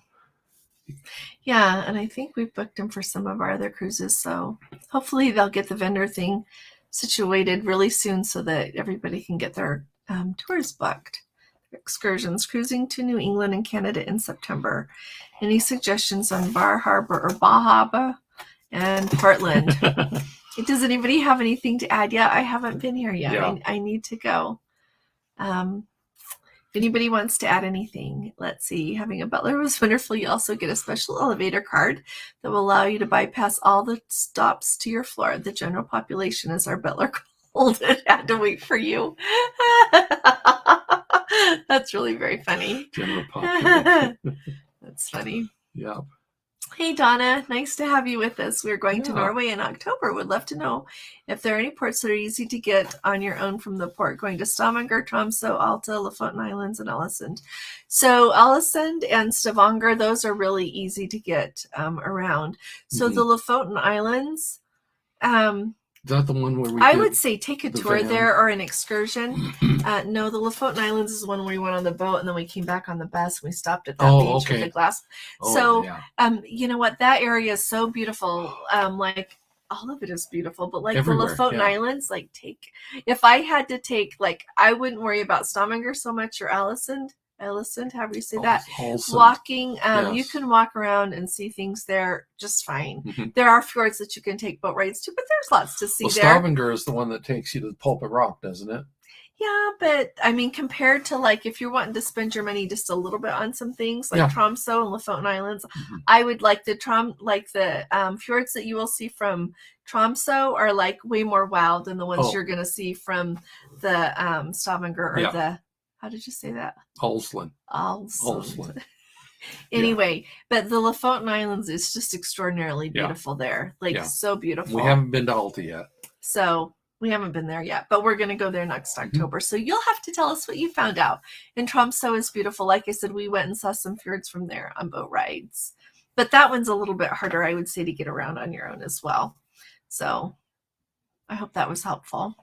yeah. And I think we've booked them for some of our other cruises. So hopefully they'll get the vendor thing situated really soon so that everybody can get their tours booked. Excursions, cruising to New England and Canada in September. Any suggestions on Bar Harbor or Bahaba and Portland? Does anybody have anything to add yet? I haven't been here yet. Yeah. I need to go. If anybody wants to add anything, let's see. Having a butler was wonderful. You also get a special elevator card that will allow you to bypass all the stops to your floor. The general population is our butler called it. Had to wait for you. That's really very funny. General population. That's funny. Yeah. Hey, Donna. Nice to have you with us. We're going to Norway in October. Would love to know if there are any ports that are easy to get on your own from the port, going to Stavanger, Tromsø, Alta, Lofoten Islands, and Allison. So Allison and Stavanger, those are really easy to get around. So the Lofoten Islands, that the one where we I did would say take a the tour van? there or an excursion. No, the Lofoten Islands is one where we went on the boat and then we came back on the bus and we stopped at that Oh, beach with okay. the glass. Oh, So, yeah. you know what? That area is so beautiful. Like all of it is beautiful, but like Everywhere, the Lofoten yeah. Islands, like if I had to take, like, I wouldn't worry about Stavanger so much or Allison, however you say that. Allison. Walking, you Yes. can walk around and see things there just fine. Mhm. There are fjords that you can take boat rides to, but there's lots to see Well, there. Stavanger is the one that takes you to the Pulpit Rock, doesn't it? Yeah, but I mean, compared to like if you're wanting to spend your money just a little bit on some things like Yeah. Tromsø and Lofoten Islands, Mhm. I would like the fjords that you will see from Tromsø are like way more wild than the ones Oh. you're going to see from the Stavanger or Yeah. the, how did you say that? Allsland. Allsland. Anyway, but the Lofoten Islands is just extraordinarily beautiful there. Like so beautiful. We haven't been to Alta yet. So we haven't been there yet, but we're going to go there next October. So you'll have to tell us what you found out. And Tromsø is beautiful. Like I said, we went and saw some fjords from there on boat rides. But that one's a little bit harder, I would say, to get around on your own as well. So I hope that was helpful.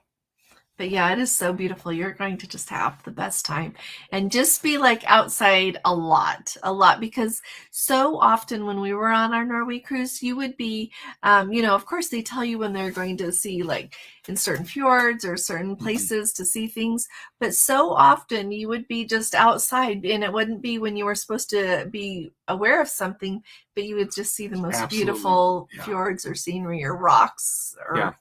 But yeah, it is so beautiful. You're going to just have the best time and just be like outside a lot, because so often when we were on our Norway cruise, you would be, of course they tell you when they're going to see like in certain fjords or certain places to see things, but so often you would be just outside and it wouldn't be when you were supposed to be aware of something, but you would just see the most beautiful fjords or scenery or rocks or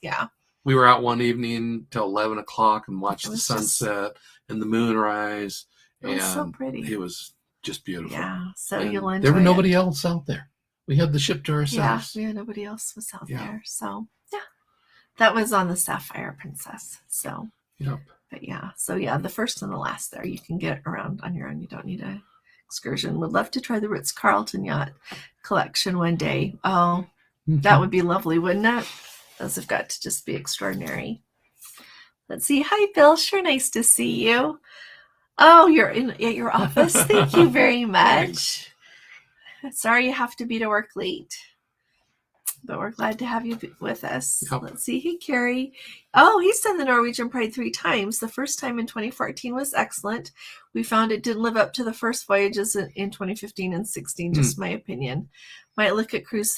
We were out one evening till 11 o'clock and watched the sunset and the moonrise. It was so pretty. It was just beautiful. Yeah, so you'll enjoy it. There was nobody else out there. We had the ship to ourselves. Yeah, nobody else was out there. So, that was on the Sapphire Princess. So, but the first and the last there, you can get around on your own. You don't need an excursion. Would love to try the Ritz-Carlton Yacht Collection one day. Oh, that would be lovely, wouldn't it? Those have got to just be extraordinary. Let's see. Hi, Bill. Sure nice to see you. Oh, you're at your office. Thank you very much. Sorry you have to be to work late. But we're glad to have you with us. Yep. Let's see. Hey, Carrie. Oh, he's done the Norwegian Pride 3 times. The first time in 2014 was excellent. We found it didn't live up to the first voyages in 2015 and 16, just my opinion. Might look at Cruise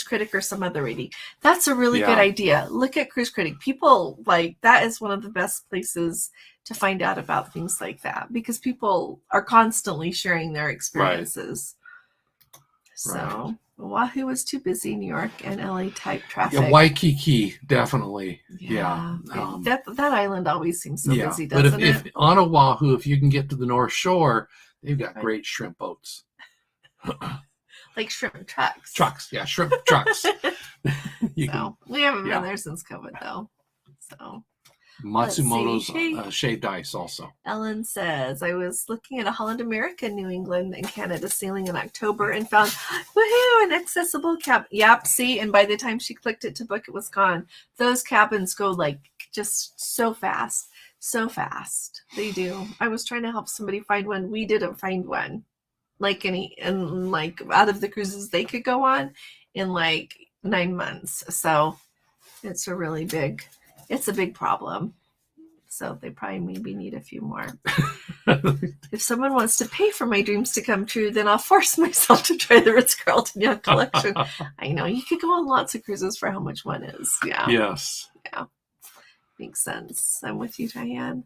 Critic or some other rating. That's a really good idea. Look at Cruise Critic. People that is one of the best places to find out about things like that because people are constantly sharing their experiences. So Oahu was too busy. New York and LA type traffic. Yeah, Waikiki definitely. That island always seems so busy, doesn't but it? If on Oahu, if you can get to the North Shore, they've got great shrimp boats. Like shrimp trucks. Shrimp trucks. We haven't been there since COVID, though. So Matsumoto's shaved ice also. Ellen says, I was looking at a Holland America, New England, and Canada sailing in October and found, woohoo, an accessible cabin. Yep, see, and by the time she clicked it to book, it was gone. Those cabins go just so fast. So fast. They do. I was trying to help somebody find one. We didn't find one. Out of the cruises they could go on in 9 months. So it's a big problem. So they probably maybe need a few more. If someone wants to pay for my dreams to come true, then I'll force myself to try the Ritz-Carlton Yacht Collection. I know you could go on lots of cruises for how much one is. Yeah. Yes. Yeah. Makes sense. I'm with you, Diane.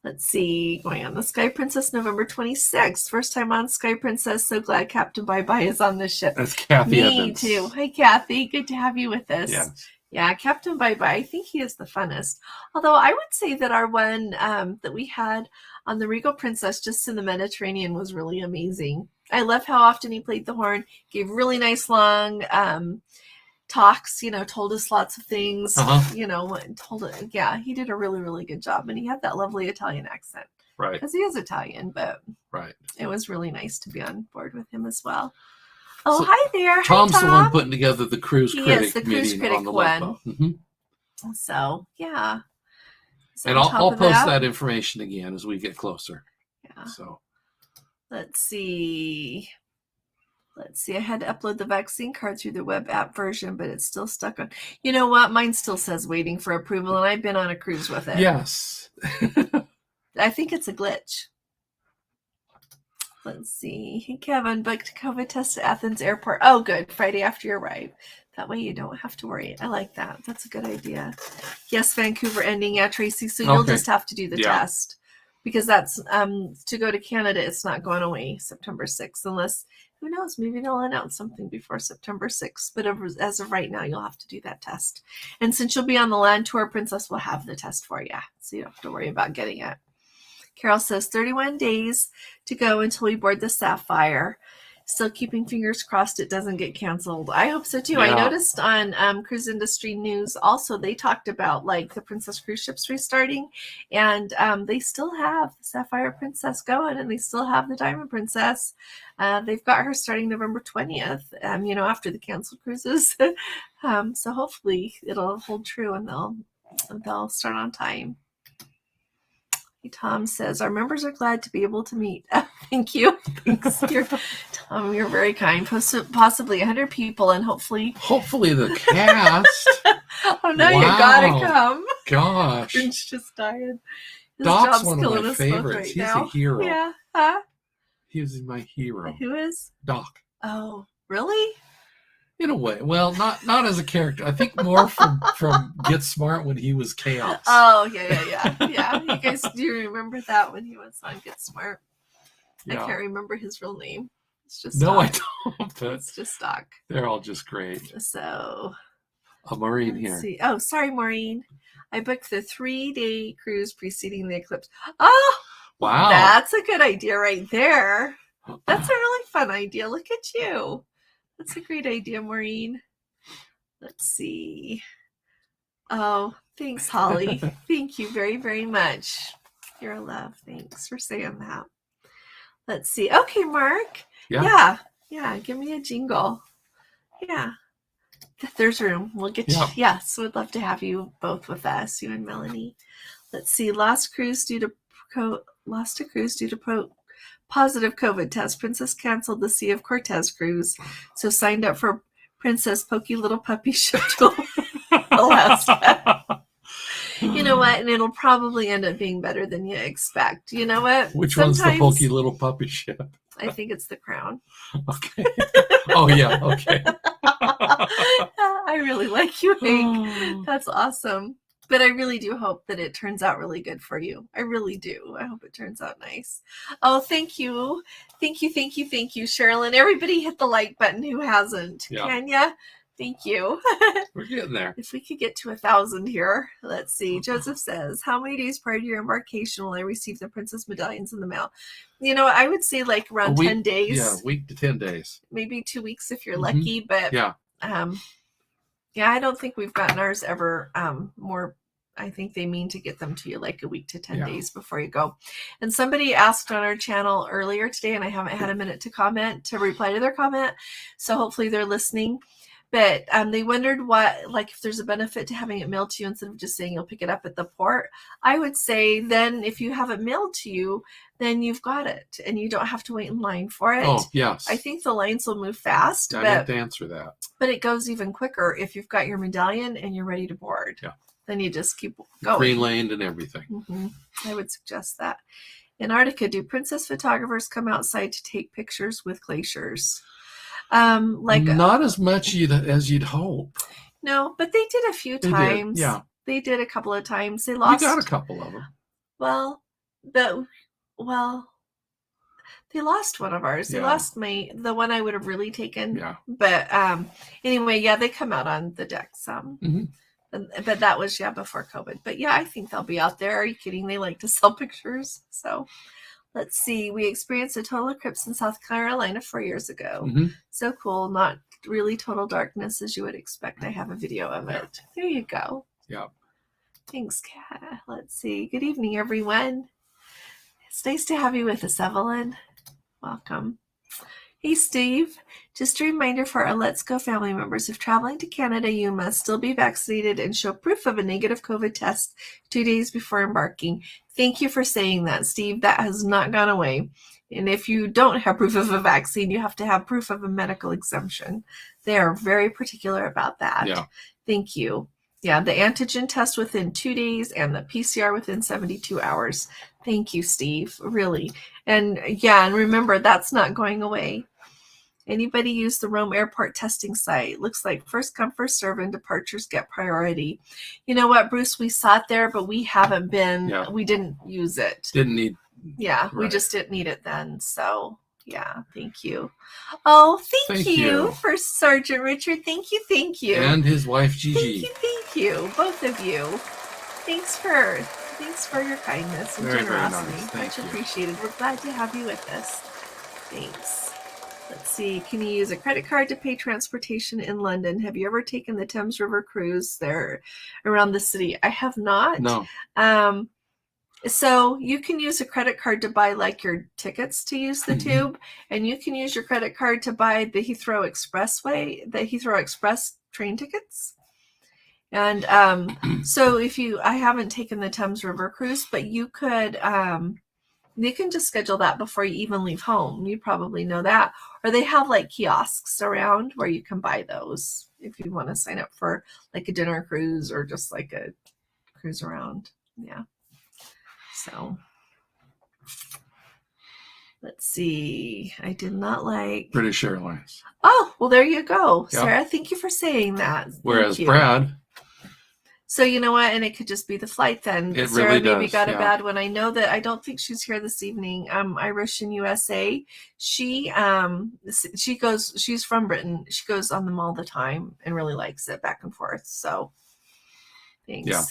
Let's see, going on the Sky Princess, November 26th. First time on Sky Princess. So glad Captain Bye Bye is on the ship. That's Kathy Evans. Me too. Hi, Kathy. Good to have you with us. Yes. Yeah, Captain Bye Bye. I think he is the funnest. Although I would say that our one that we had on the Regal Princess just in the Mediterranean was really amazing. I love how often he played the horn, gave really nice long talks, told us lots of things, he did a really, really good job. And he had that lovely Italian accent. Right. Because he is Italian, but it was really nice to be on board with him as well. Oh, so hi there. Tom's Tom. the one putting together the Cruise Critic He is the Cruise Critic on the one. Mm-hmm. So, yeah. And I'll post that information again as we get closer. Yeah. So let's see. Let's see. I had to upload the vaccine card through the web app version, but it's still stuck on. You know what? Mine still says waiting for approval, and I've been on a cruise with it. Yes. I think it's a glitch. Let's see. Hey, Kevin, booked COVID test at Athens Airport. Oh, good. Friday after you arrive. That way you don't have to worry. I like that. That's a good idea. Yes, Vancouver ending. Yeah, Tracy. So you'll just have to do the test. Because that's to go to Canada, it's not going away September 6th, unless, who knows, maybe they'll announce something before September 6th. But as of right now, you'll have to do that test. And since you'll be on the land tour, Princess will have the test for you. So you don't have to worry about getting it. Carol says 31 days to go until we board the Sapphire. Still keeping fingers crossed it doesn't get canceled. I hope so too. Yeah. I noticed on Cruise Industry News also they talked about like the Princess cruise ships restarting, and they still have the Sapphire Princess going, and they still have the Diamond Princess. They've got her starting November 20th. After the canceled cruises. So hopefully it'll hold true and they'll start on time. Tom says, our members are glad to be able to meet. Thank you. Thanks. Tom, you're very kind. Possibly 100 people, and hopefully the cast. Oh, no, you gotta come. Gosh. Grinch just died. His Doc's one of my favorites. Right He's now. a hero. Yeah. Huh? He was my hero. Who is? Doc. Oh, really? In a way. Well, not as a character. I think more from Get Smart when he was Chaos. Oh, yeah. You guys, do you remember that when he was on Get Smart? Yeah. I can't remember his real name. It's just No, Doc. I don't. But it's just Doc. They're all just great. So, Maureen here. See. Oh, sorry, Maureen. I booked the 3-day cruise preceding the eclipse. Oh, wow. That's a good idea right there. That's a really fun idea. Look at you. That's a great idea, Maureen. Let's see. Oh, thanks, Holly. Thank you very, very much. You're a love. Thanks for saying that. Let's see. Okay, Mark. Yeah. Give me a jingle. Yeah. There's room. We'll get you. Yes, we'd love to have you both with us, you and Melanie. Let's see. Lost a cruise due to positive COVID test. Princess canceled the Sea of Cortez cruise, so signed up for Princess Pokey Little Puppy ship to Alaska. You know what? And it'll probably end up being better than you expect. You know what? Which one's the Pokey Little Puppy ship? I think it's the Crown. Okay. Oh, yeah. Okay. I really like you, Hank. That's awesome. But I really do hope that it turns out really good for you. I really do. I hope it turns out nice. Oh, thank you. Thank you, Sherilyn. Everybody hit the like button who hasn't. Yeah. Can ya? Thank you. We're getting there. If we could get to 1,000 here. Let's see. Joseph says, how many days prior to your embarkation will I receive the princess medallions in the mail? I would say like around 10 days. Yeah, a week to 10 days. Maybe 2 weeks if you're lucky. But yeah, I don't think we've gotten ours ever more. I think they mean to get them to you like a week to 10 days before you go. And somebody asked on our channel earlier today, and I haven't had a minute to reply to their comment. So hopefully they're listening. But they wondered if there's a benefit to having it mailed to you instead of just saying you'll pick it up at the port. I would say then if you have it mailed to you, then you've got it and you don't have to wait in line for it. Oh, yes. I think the lines will move fast. I have to answer that. But it goes even quicker if you've got your medallion and you're ready to board. Yeah. Then you just keep going. Green laned and everything. Mm-hmm. I would suggest that. Antarctica, do princess photographers come outside to take pictures with glaciers? Not as much as you'd hope. No, but they did a few times. Yeah. They did a couple of times. They lost. We got a couple of them. Well, they lost one of ours. They lost the one I would have really taken. Yeah. But anyway, they come out on the deck some. Mm-hmm. But that was before COVID. But I think they'll be out there. Are you kidding? They like to sell pictures. So let's see. We experienced a total eclipse in South Carolina 4 years ago. Mm-hmm. So cool. Not really total darkness as you would expect. I have a video of it. There you go. Yeah. Thanks, Kat. Let's see. Good evening, everyone. It's nice to have you with us, Evelyn. Welcome. Hey, Steve. Just a reminder for our Let's Go family members, if traveling to Canada, you must still be vaccinated and show proof of a negative COVID test 2 days before embarking. Thank you for saying that, Steve. That has not gone away. And if you don't have proof of a vaccine, you have to have proof of a medical exemption. They are very particular about that. Yeah. Thank you. Yeah, the antigen test within 2 days and the PCR within 72 hours. Thank you, Steve. Really. And yeah, and remember, that's not going away. Anybody use the Rome Airport testing site? Looks like first come, first serve, and departures get priority. You know what, Bruce? We saw it there, but we haven't been, we didn't use it. Didn't need. Yeah, we just didn't need it then. So, yeah, thank you. Oh, thank you for Sergeant Richard. Thank you, thank you. And his wife, Gigi. Thank you, both of you. Thanks for your kindness and generosity. Very nice. Much appreciated. We're glad to have you with us. Thanks. Let's see. Can you use a credit card to pay transportation in London? Have you ever taken the Thames River cruise there around the city? I have not. No. So you can use a credit card to buy like your tickets to use the tube, and you can use your credit card to buy the Heathrow Express train tickets. And so I haven't taken the Thames River cruise, but you could, you can just schedule that before you even leave home. You probably know that. Or they have like kiosks around where you can buy those if you want to sign up for like a dinner cruise or just like a cruise around. Yeah. So let's see. I did not like British Airlines. Oh, well, there you go. Yeah. Sarah, thank you for saying that. Whereas Brad. So you know what? And it could just be the flight then. It Sarah really maybe does, got a bad one. I know that I don't think she's here this evening. Irish in USA. She's from Britain. She goes on them all the time and really likes it back and forth. So thanks. Yeah.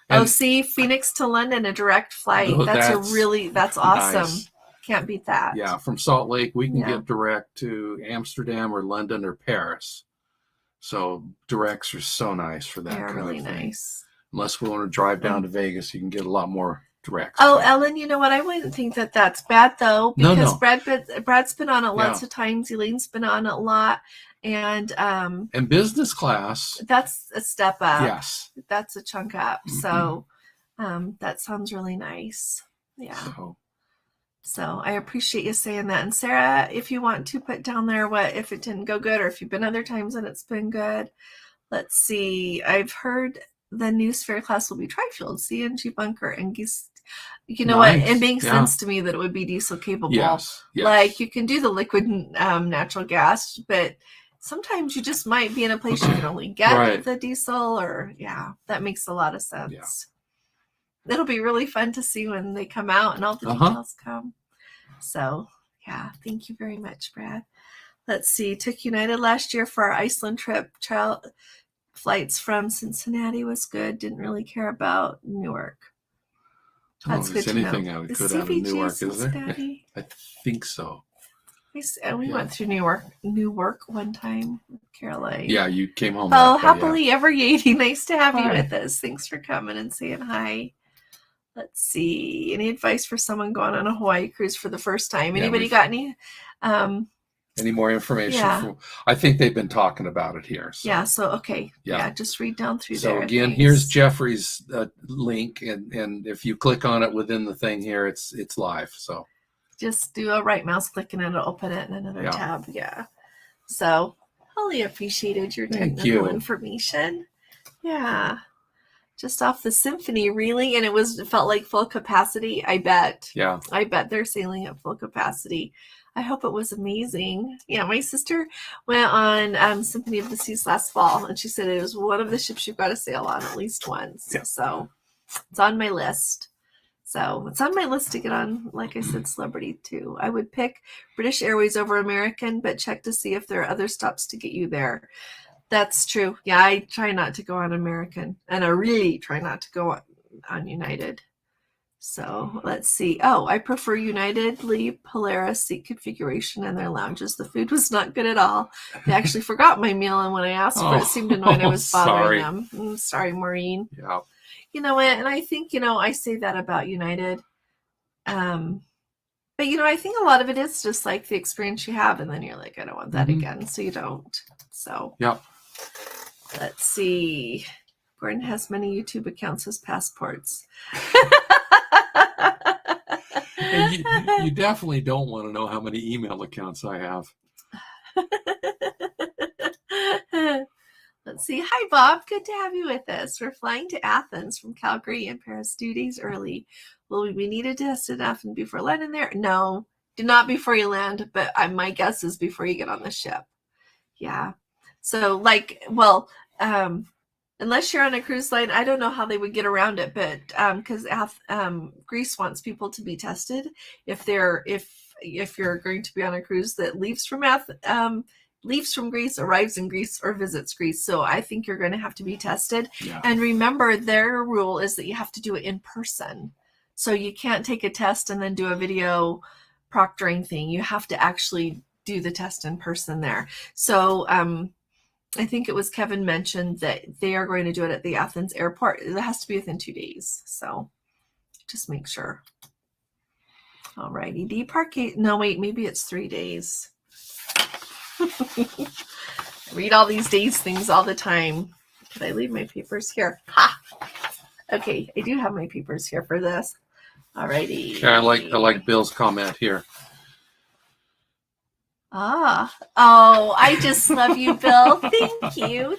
And see, Phoenix to London, a direct flight. That's awesome. Nice. Can't beat that. Yeah, from Salt Lake, we can get direct to Amsterdam or London or Paris. So directs are so nice for that kind really of thing. Nice. Unless we want to drive down to Vegas, you can get a lot more directs. Oh, Ellen, you know what? I wouldn't think that that's bad though, because no. Brad's been on it lots of times. Elaine's been on it a lot, and business class. That's a step up. Yes, that's a chunk up. Mm-hmm. So, that sounds really nice. Yeah. So I appreciate you saying that. And Sarah, if you want to put down there what if it didn't go good or if you've been other times and it's been good. Let's see. I've heard the new sphere class will be tri-fueled, CNG bunker and geese. You know what? It makes sense to me that it would be diesel capable. Yes. Like you can do the liquid natural gas, but sometimes you just might be in a place you can only get the diesel or that makes a lot of sense. Yeah. It'll be really fun to see when they come out and all the details come. So, thank you very much, Brad. Let's see. Took United last year for our Iceland trip. Child flights from Cincinnati was good. Didn't really care about Newark. That's good to know. Anything I could out of Newark, is there? I think so. We went through Newark one time with Caroline. Yeah, you came home. Oh, happily ever Yeti. Nice to have you with us. Thanks for coming and saying hi. Let's see. Any advice for someone going on a Hawaii cruise for the first time? Anybody got any more information? I think they've been talking about it here. So. Yeah. So okay. Yeah. Just read down through there. So again, here's Jeffrey's link, and if you click on it within the thing here, it's live. So just do a right mouse click and it'll open it in another tab. Yeah. So highly appreciated your technical information. Yeah. Just off the Symphony, really, and it felt like full capacity. I bet. Yeah. I bet they're sailing at full capacity. I hope it was amazing. Yeah, my sister went on Symphony of the Seas last fall, and she said it was one of the ships you've got to sail on at least once. Yeah. So it's on my list. So it's on my list to get on, like I said, Celebrity too. I would pick British Airways over American, but check to see if there are other stops to get you there. That's true. Yeah, I try not to go on American, and I really try not to go on United. So let's see. Oh, I prefer United Lee Polaris seat configuration in their lounges. The food was not good at all. They actually forgot my meal, and when I asked for it, it seemed annoyed I was bothering them. Sorry, Maureen. Yeah. You know what? And I think, I say that about United. But, I think a lot of it is just like the experience you have, and then you're like, I don't want that again, so you don't. So. Yeah. Let's see. Gordon has many YouTube accounts as passports. And you definitely don't want to know how many email accounts I have. Let's see. Hi, Bob. Good to have you with us. We're flying to Athens from Calgary and Paris 2 days early. Will we be needed to test in Athens before landing there? No, do not before you land, but my guess is before you get on the ship. Yeah. So unless you're on a cruise line, I don't know how they would get around it, but because Greece wants people to be tested if you're going to be on a cruise that leaves from Greece, arrives in Greece, or visits Greece. So I think you're going to have to be tested. Yeah. And remember, their rule is that you have to do it in person. So you can't take a test and then do a video proctoring thing. You have to actually do the test in person there. So I think it was Kevin mentioned that they are going to do it at the Athens airport. It has to be within 2 days. So just make sure. All righty. Deparcate. No, wait, maybe it's 3 days. I read all these days things all the time. Could I leave my papers here? Ha! Okay, I do have my papers here for this. All righty. Yeah, I like Bill's comment here. Oh, I just love you, Bill. Thank you.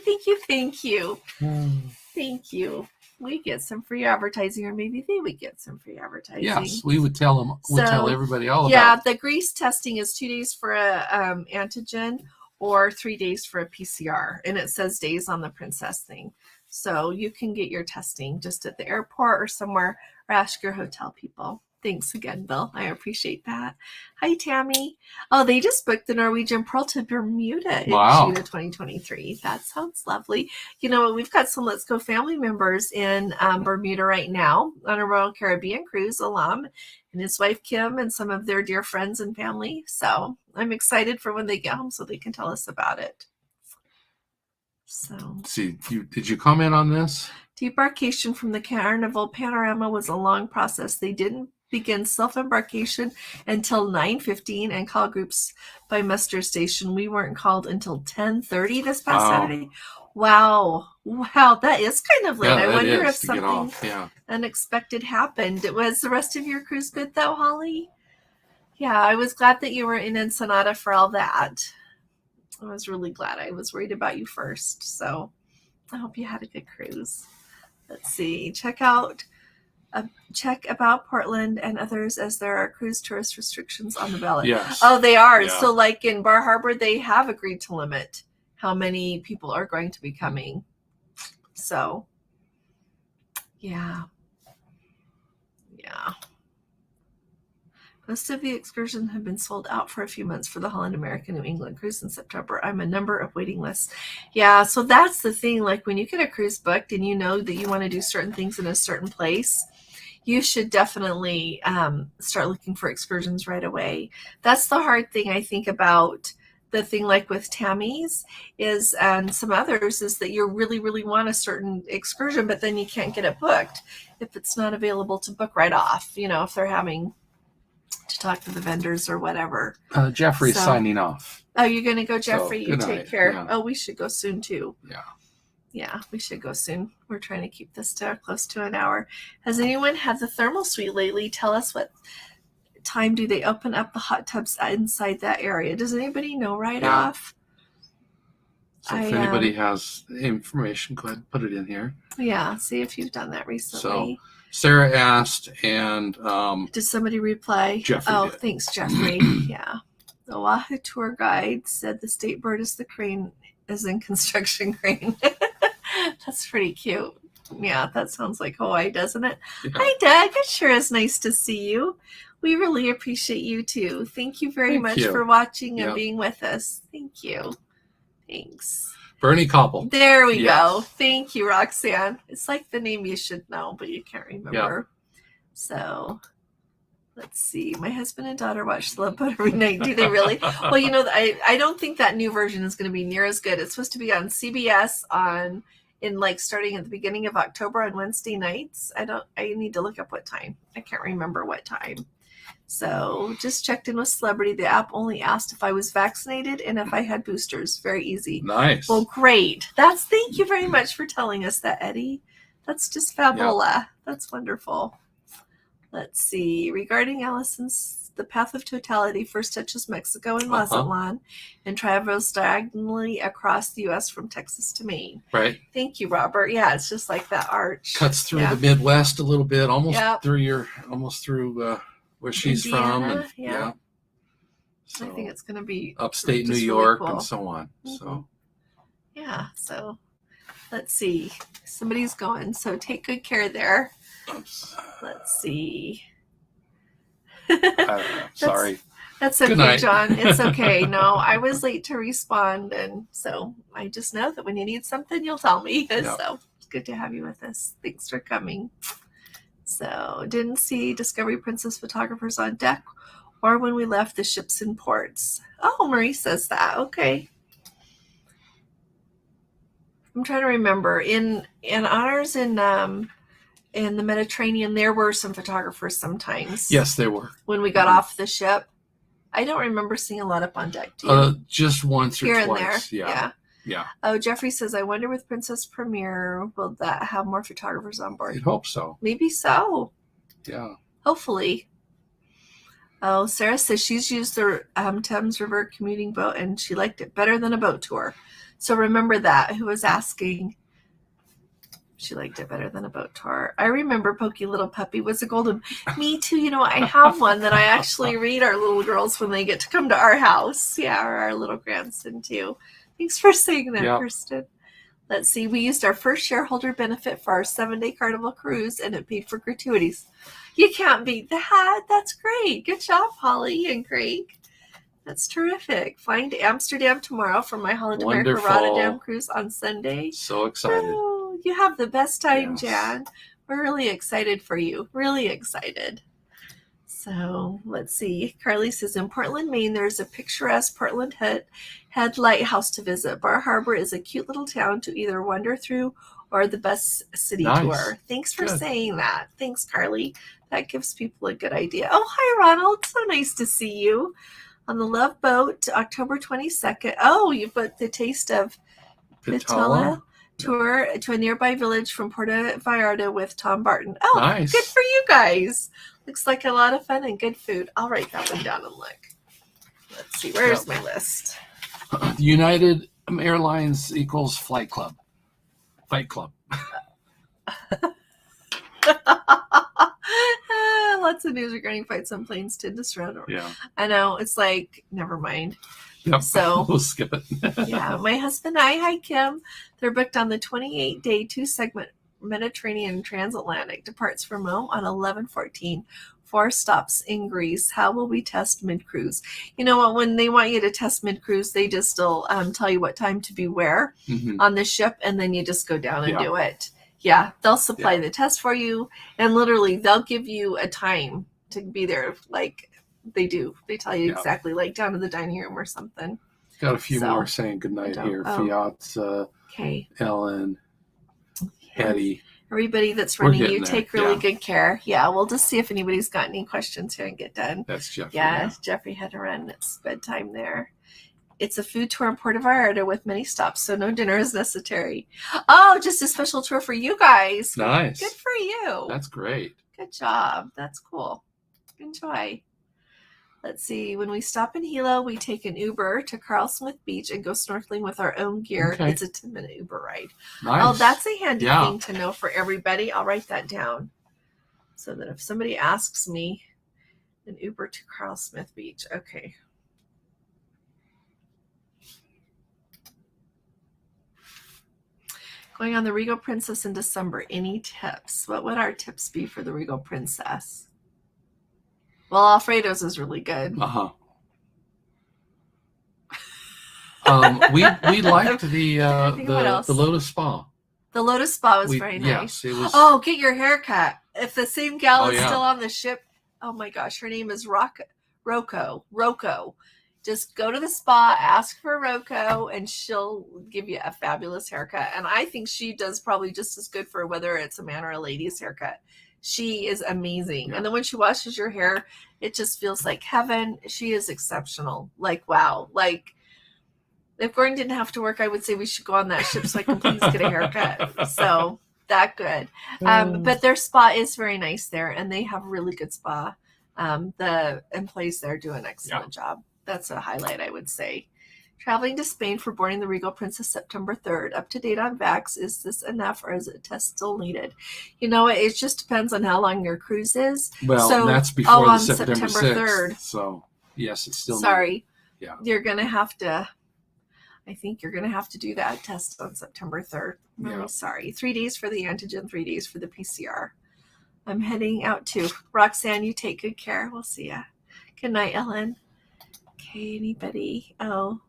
Thank you. We get some free advertising, or maybe they would get some free advertising. Yes, we would tell them. We'd tell everybody all about it. Yeah, the Greece testing is 2 days for a antigen or 3 days for a PCR, and it says days on the Princess thing. So you can get your testing just at the airport or somewhere, or ask your hotel people. Thanks again, Bill. I appreciate that. Hi, Tammy. Oh, they just booked the Norwegian Pearl to Bermuda in June of 2023. That sounds lovely. You know, we've got some Let's Go family members in Bermuda right now on a Royal Caribbean cruise, Alam and his wife, Kim, and some of their dear friends and family. So I'm excited for when they get home so they can tell us about it. So, did you comment on this? Debarkation from the Carnival Panorama was a long process. They didn't begin self-embarkation until 9:15 and call groups by muster station. We weren't called until 10:30 this past Saturday. Wow, that is kind of late. I wonder if something unexpected happened. Was the rest of your cruise good though, Holly? Yeah, I was glad that you were in Ensenada for all that. I was really glad. I was worried about you first, so I hope you had a good cruise. Let's see. Check about Portland and others, as there are cruise tourist restrictions on the ballot. Yes. Oh, they are. Yeah. So like in Bar Harbor, they have agreed to limit how many people are going to be coming. So, yeah. Most of the excursions have been sold out for a few months for the Holland American New England cruise in September. I'm a number of waiting lists. Yeah, so that's the thing. Like when you get a cruise booked and you know that you want to do certain things in a certain place, you should definitely start looking for excursions right away. That's the hard thing, I think, about the thing like with Tammy's is, and some others, is that you really, really want a certain excursion, but then you can't get it booked if it's not available to book right off, you know, if they're having to talk to the vendors or whatever. Jeffrey's signing off. Oh, you're going to go, Jeffrey? So, you take care. Yeah. Oh, we should go soon too. Yeah, we should go soon. We're trying to keep this to close to an hour. Has anyone had the thermal suite lately? Tell us what time do they open up the hot tubs inside that area? Does anybody know off? So if anybody has information, go ahead and put it in here. Yeah, see if you've done that recently. So Sarah asked, and did somebody reply? Jeffrey did. Thanks, Jeffrey. Yeah. The Oahu tour guide said the state bird is the crane, as in construction crane. That's pretty cute. Yeah, that sounds like Hawaii, doesn't it? Yeah. Hi, Doug. It sure is nice to see you. We really appreciate you too. Thank you very much for watching and being with us. Thank you. Thanks. Bernie Koppel. There we go. Thank you, Roxanne. It's like the name you should know, but you can't remember. So let's see. My husband and daughter watch the Love Boat every night. Do they really? Well, you know, I don't think that new version is going to be near as good. It's supposed to be on CBS starting at the beginning of October on Wednesday nights. I need to look up what time. I can't remember what time. So just checked in with Celebrity. The app only asked if I was vaccinated and if I had boosters. Very easy. Nice. Well, great. Thank you very much for telling us that, Eddie. That's just fabula. That's wonderful. Let's see. Regarding Allison's, the path of totality first touches Mexico and Mazatlan and travels diagonally across the U.S. from Texas to Maine. Right. Thank you, Robert. Yeah, it's just like that arch. Cuts through the Midwest a little bit, almost through where she's Indiana, from. And, So I think it's going to be upstate New York and so on. So so let's see. Somebody's going, so take good care there. Oops. Let's see. Sorry. That's okay, John. It's okay. No, I was late to respond, and so I just know that when you need something, you'll tell me. So it's good to have you with us. Thanks for coming. So didn't see Discovery Princess photographers on deck or when we left the ships in ports. Oh, Marie says that. Okay. I'm trying to remember. In ours in the Mediterranean, there were some photographers sometimes. Yes, there were. When we got off the ship. I don't remember seeing a lot up on deck. Do you? Just once or Here twice. and there. Yeah. Oh, Jeffrey says, I wonder with Princess Premier, will that have more photographers on board? I'd hope so. Maybe so. Yeah. Hopefully. Oh, Sarah says she's used the Thames River commuting boat and she liked it better than a boat tour. So remember that. Who was asking? She liked it better than a boat tour. I remember Pokey Little Puppy was a golden. Me too. I have one that I actually read our little girls when they get to come to our house. Yeah, or our little grandson too. Thanks for saying that, Kirsten. Let's see. We used our first shareholder benefit for our 7-day Carnival cruise, and it paid for gratuities. You can't beat that. That's great. Good job, Holly and Craig. That's terrific. Flying to Amsterdam tomorrow for my Holland America Rotterdam cruise on Sunday. So excited. Oh, you have the best time, Jan. We're really excited for you. Really excited. So let's see. Carly says in Portland, Maine, there's a picturesque Portland Head lighthouse to visit. Bar Harbor is a cute little town to either wander through or the bus city tour. Thanks for saying that. Thanks, Carly. That gives people a good idea. Oh, hi, Ronald. So nice to see you. On the Love Boat, October 22nd. Oh, you put the Taste of Pitala tour to a nearby village from Puerto Vallarta with Tom Barton. Oh, nice. Good for you guys. Looks like a lot of fun and good food. I'll write that one down and look. Let's see. Where's my list? United Airlines equals Flight Club. Fight Club. Lots of news regarding fights on planes tend to surround. Yeah. I know. It's like, never mind. Yep. So we'll skip it. Yeah. My husband and I, hi, Kim. They're booked on the 28-day 2-segment Mediterranean transatlantic. Departs from Rome on 11/14. 4 stops in Greece. How will we test mid-cruise? You know what? When they want you to test mid-cruise, they just still tell you what time to be where on the ship, and then you just go down and do it. Yeah, they'll supply the test for you, and literally they'll give you a time to be there. Like they do. They tell you exactly, like down to the dining room or something. Got a few more saying goodnight here. Fiat, Ellen, Eddie. Everybody that's running, you take really good care. Yeah, we'll just see if anybody's got any questions here and get done. That's Jeffrey. Yeah, Jeffrey had to run. It's bedtime there. It's a food tour in Puerto Vallarta with many stops, so no dinner is necessary. Oh, just a special tour for you guys. Nice. Good for you. That's great. Good job. That's cool. Enjoy. Let's see. When we stop in Hilo, we take an Uber to Carlsmith Beach and go snorkeling with our own gear. Okay. It's a 10-minute Uber ride. Nice. Oh, that's a handy thing to know for everybody. I'll write that down so that if somebody asks me, an Uber to Carlsmith Beach. Okay. Going on the Regal Princess in December. Any tips? What would our tips be for the Regal Princess? Well, Alfredo's is really good. We liked the Lotus Spa. The Lotus Spa was very nice. Yes, it was. Oh, get your hair cut. If the same gal is still on the ship, oh my gosh, her name is Rocco. Just go to the spa, ask for Rocco, and she'll give you a fabulous haircut. And I think she does probably just as good for whether it's a man or a lady's haircut. She is amazing. And then when she washes your hair, it just feels like heaven. She is exceptional. Like, wow. Like, if Gordon didn't have to work, I would say we should go on that ship so I can please get a haircut. So, that good. But their spa is very nice there, and they have really good spa. The employees there do an excellent job. That's a highlight, I would say. Traveling to Spain for boarding the Regal Princess September 3rd. Up to date on vax. Is this enough, or is a test still needed? It just depends on how long your cruise is. Well, So, that's before the on September 6th. 3rd. So, yes, it's still Sorry. needed. Yeah. You're going to have to, I think you're going to have to do that test on September 3rd. I'm really sorry. 3 days for the antigen, 3 days for the PCR. I'm heading out too. Roxanne, you take good care. We'll see ya. Good night, Ellen. Okay, anybody? Oh,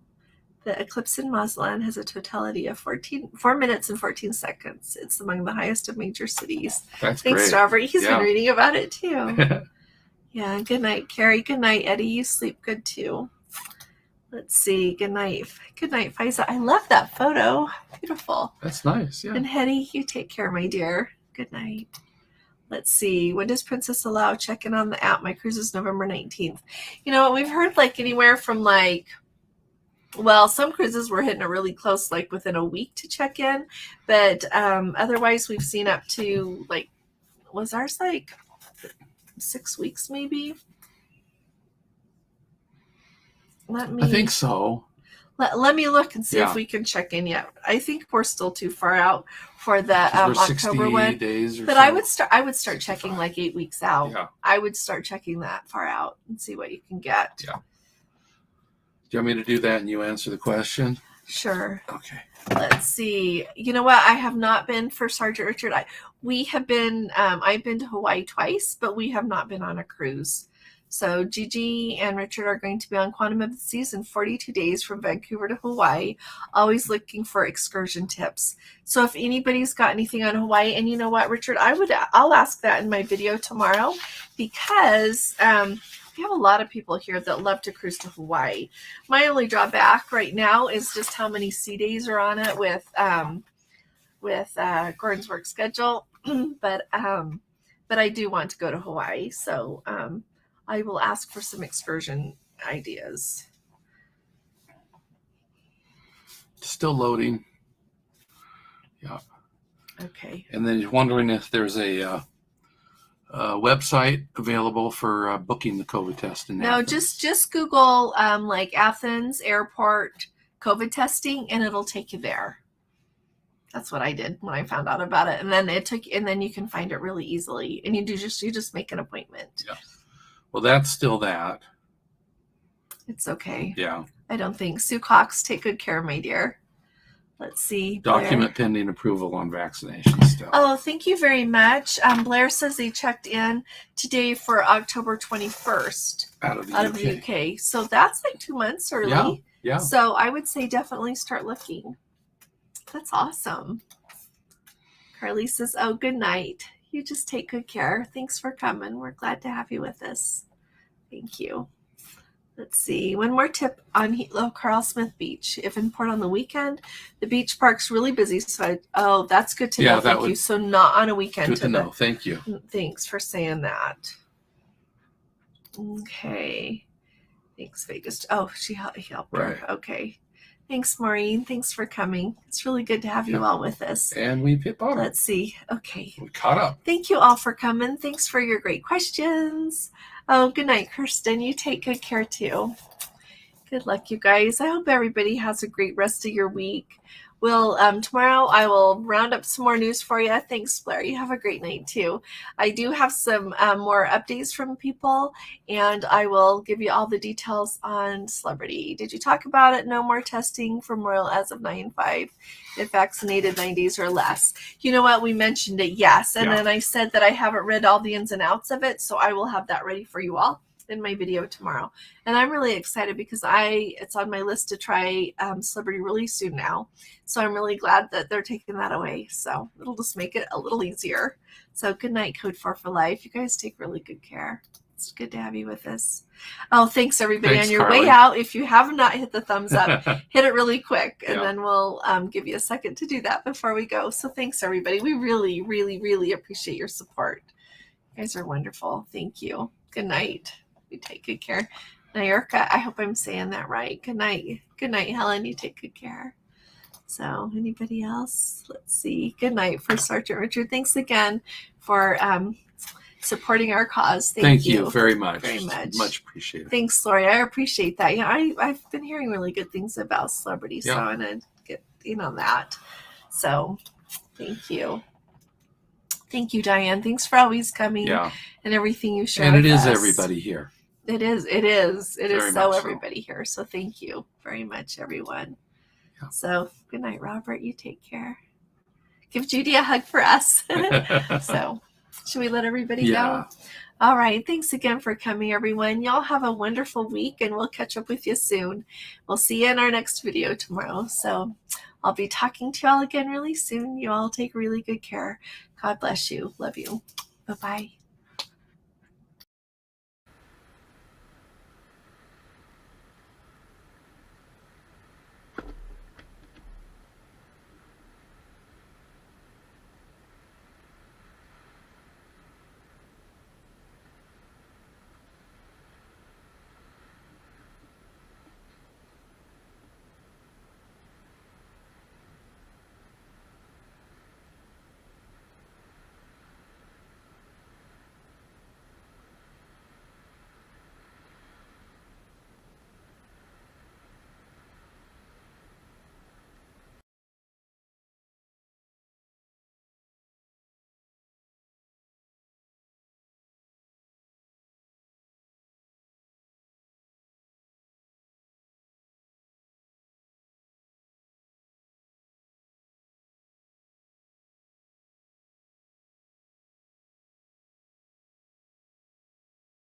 the eclipse in Mazatlan has a totality of 4 minutes and 14 seconds. It's among the highest of major cities. That's Thanks, great. Strawberry. He's been reading about it too. Yeah, good night, Carrie. Good night, Eddie. You sleep good too. Let's see. Good night. Good night, Faiza. I love that photo. Beautiful. That's nice. Yeah. And Hetty, you take care, my dear. Good night. Let's see. When does Princess allow check-in on the app? My cruise is November 19th. You know what? We've heard anywhere from some cruises were hitting it really close, within a week to check in. But otherwise, we've seen up to was ours 6 weeks maybe? I think so. Let me look and see if we can check in yet. I think we're still too far out for the October one. Days but so. I would start checking 8 weeks out. Yeah. I would start checking that far out and see what you can get. Yeah. Do you want me to do that and you answer the question? Sure. Okay. Let's see. You know what? I have not been for Sergeant Richard. We have been. I've been to Hawaii twice, but we have not been on a cruise. So Gigi and Richard are going to be on Quantum of the Seas in 42 days from Vancouver to Hawaii, always looking for excursion tips. So if anybody's got anything on Hawaii, and you know what, Richard, I'll ask that in my video tomorrow, because we have a lot of people here that love to cruise to Hawaii. My only drawback right now is just how many sea days are on it with Gordon's work schedule. but I do want to go to Hawaii, so I will ask for some excursion ideas. Still loading. Yeah. Okay. And then you're wondering if there's a website available for booking the COVID test in Athens. Just Google Athens Airport COVID testing, and it'll take you there. That's what I did when I found out about it, and then you can find it really easily, and you just make an appointment. Yeah. Well, that's still that. It's okay. Yeah. I don't think. Sue Cox, take good care, my dear. Let's see. Document pending approval on vaccination still. Oh, thank you very much. Blair says they checked in today for October 21st out of the UK. So that's 2 months early. Yeah. Yeah. So I would say definitely start looking. That's awesome. Carly says, oh, good night. You just take good care. Thanks for coming. We're glad to have you with us. Thank you. Let's see. One more tip on Heatlow Carl Smith Beach. If in port on the weekend, the beach park's really busy. So that's good to know. Thank you. So not on a weekend. Good to know. Thank you. Thanks for saying that. Okay. Thanks, Vegas. Oh, he helped her. Okay. Thanks, Maureen. Thanks for coming. It's really good to have you all with us. And we've hit bottom. Let's see. Okay. We caught up. Thank you all for coming. Thanks for your great questions. Oh, good night, Kirsten. You take good care too. Good luck, you guys. I hope everybody has a great rest of your week. Tomorrow I will round up some more news for you. Thanks, Blair. You have a great night too. I do have some more updates from people, and I will give you all the details on Celebrity. Did you talk about it? No more testing from Royal as of 9/5. If vaccinated 9 days or less. You know what? We mentioned it, yes. And then I said that I haven't read all the ins and outs of it, so I will have that ready for you all in my video tomorrow. And I'm really excited because it's on my list to try Celebrity really soon now. So I'm really glad that they're taking that away. So it'll just make it a little easier. So good night, Code 4 for Life. You guys take really good care. It's good to have you with us. Oh, thanks everybody. On your way out, if you have not hit the thumbs up, hit it really quick, and then we'll give you a second to do that before we go. So thanks everybody. We really, really, really appreciate your support. You guys are wonderful. Thank you. Good night. You take good care. Nyurka, I hope I'm saying that right. Good night. Good night, Helen. You take good care. So anybody else? Let's see. Good night for Sergeant Richard. Thanks again for supporting our cause. Thank you very much. Very much. Much appreciated. Thanks, Lori. I appreciate that. Yeah, I've been hearing really good things about celebrity, so Yeah. I want to get in on that. So thank you. Thank you, Diane. Thanks for always coming Yeah. and everything you share. And it with is us. everybody here. It is Very so much everybody here. So thank you very much, everyone. Yeah. So good night, Robert. You take care. Give Judy a hug for us. So should we let everybody go? All right. Thanks again for coming, everyone. Y'all have a wonderful week, and we'll catch up with you soon. We'll see you in our next video tomorrow. So I'll be talking to y'all again really soon. You all take really good care. God bless you. Love you. Bye-bye.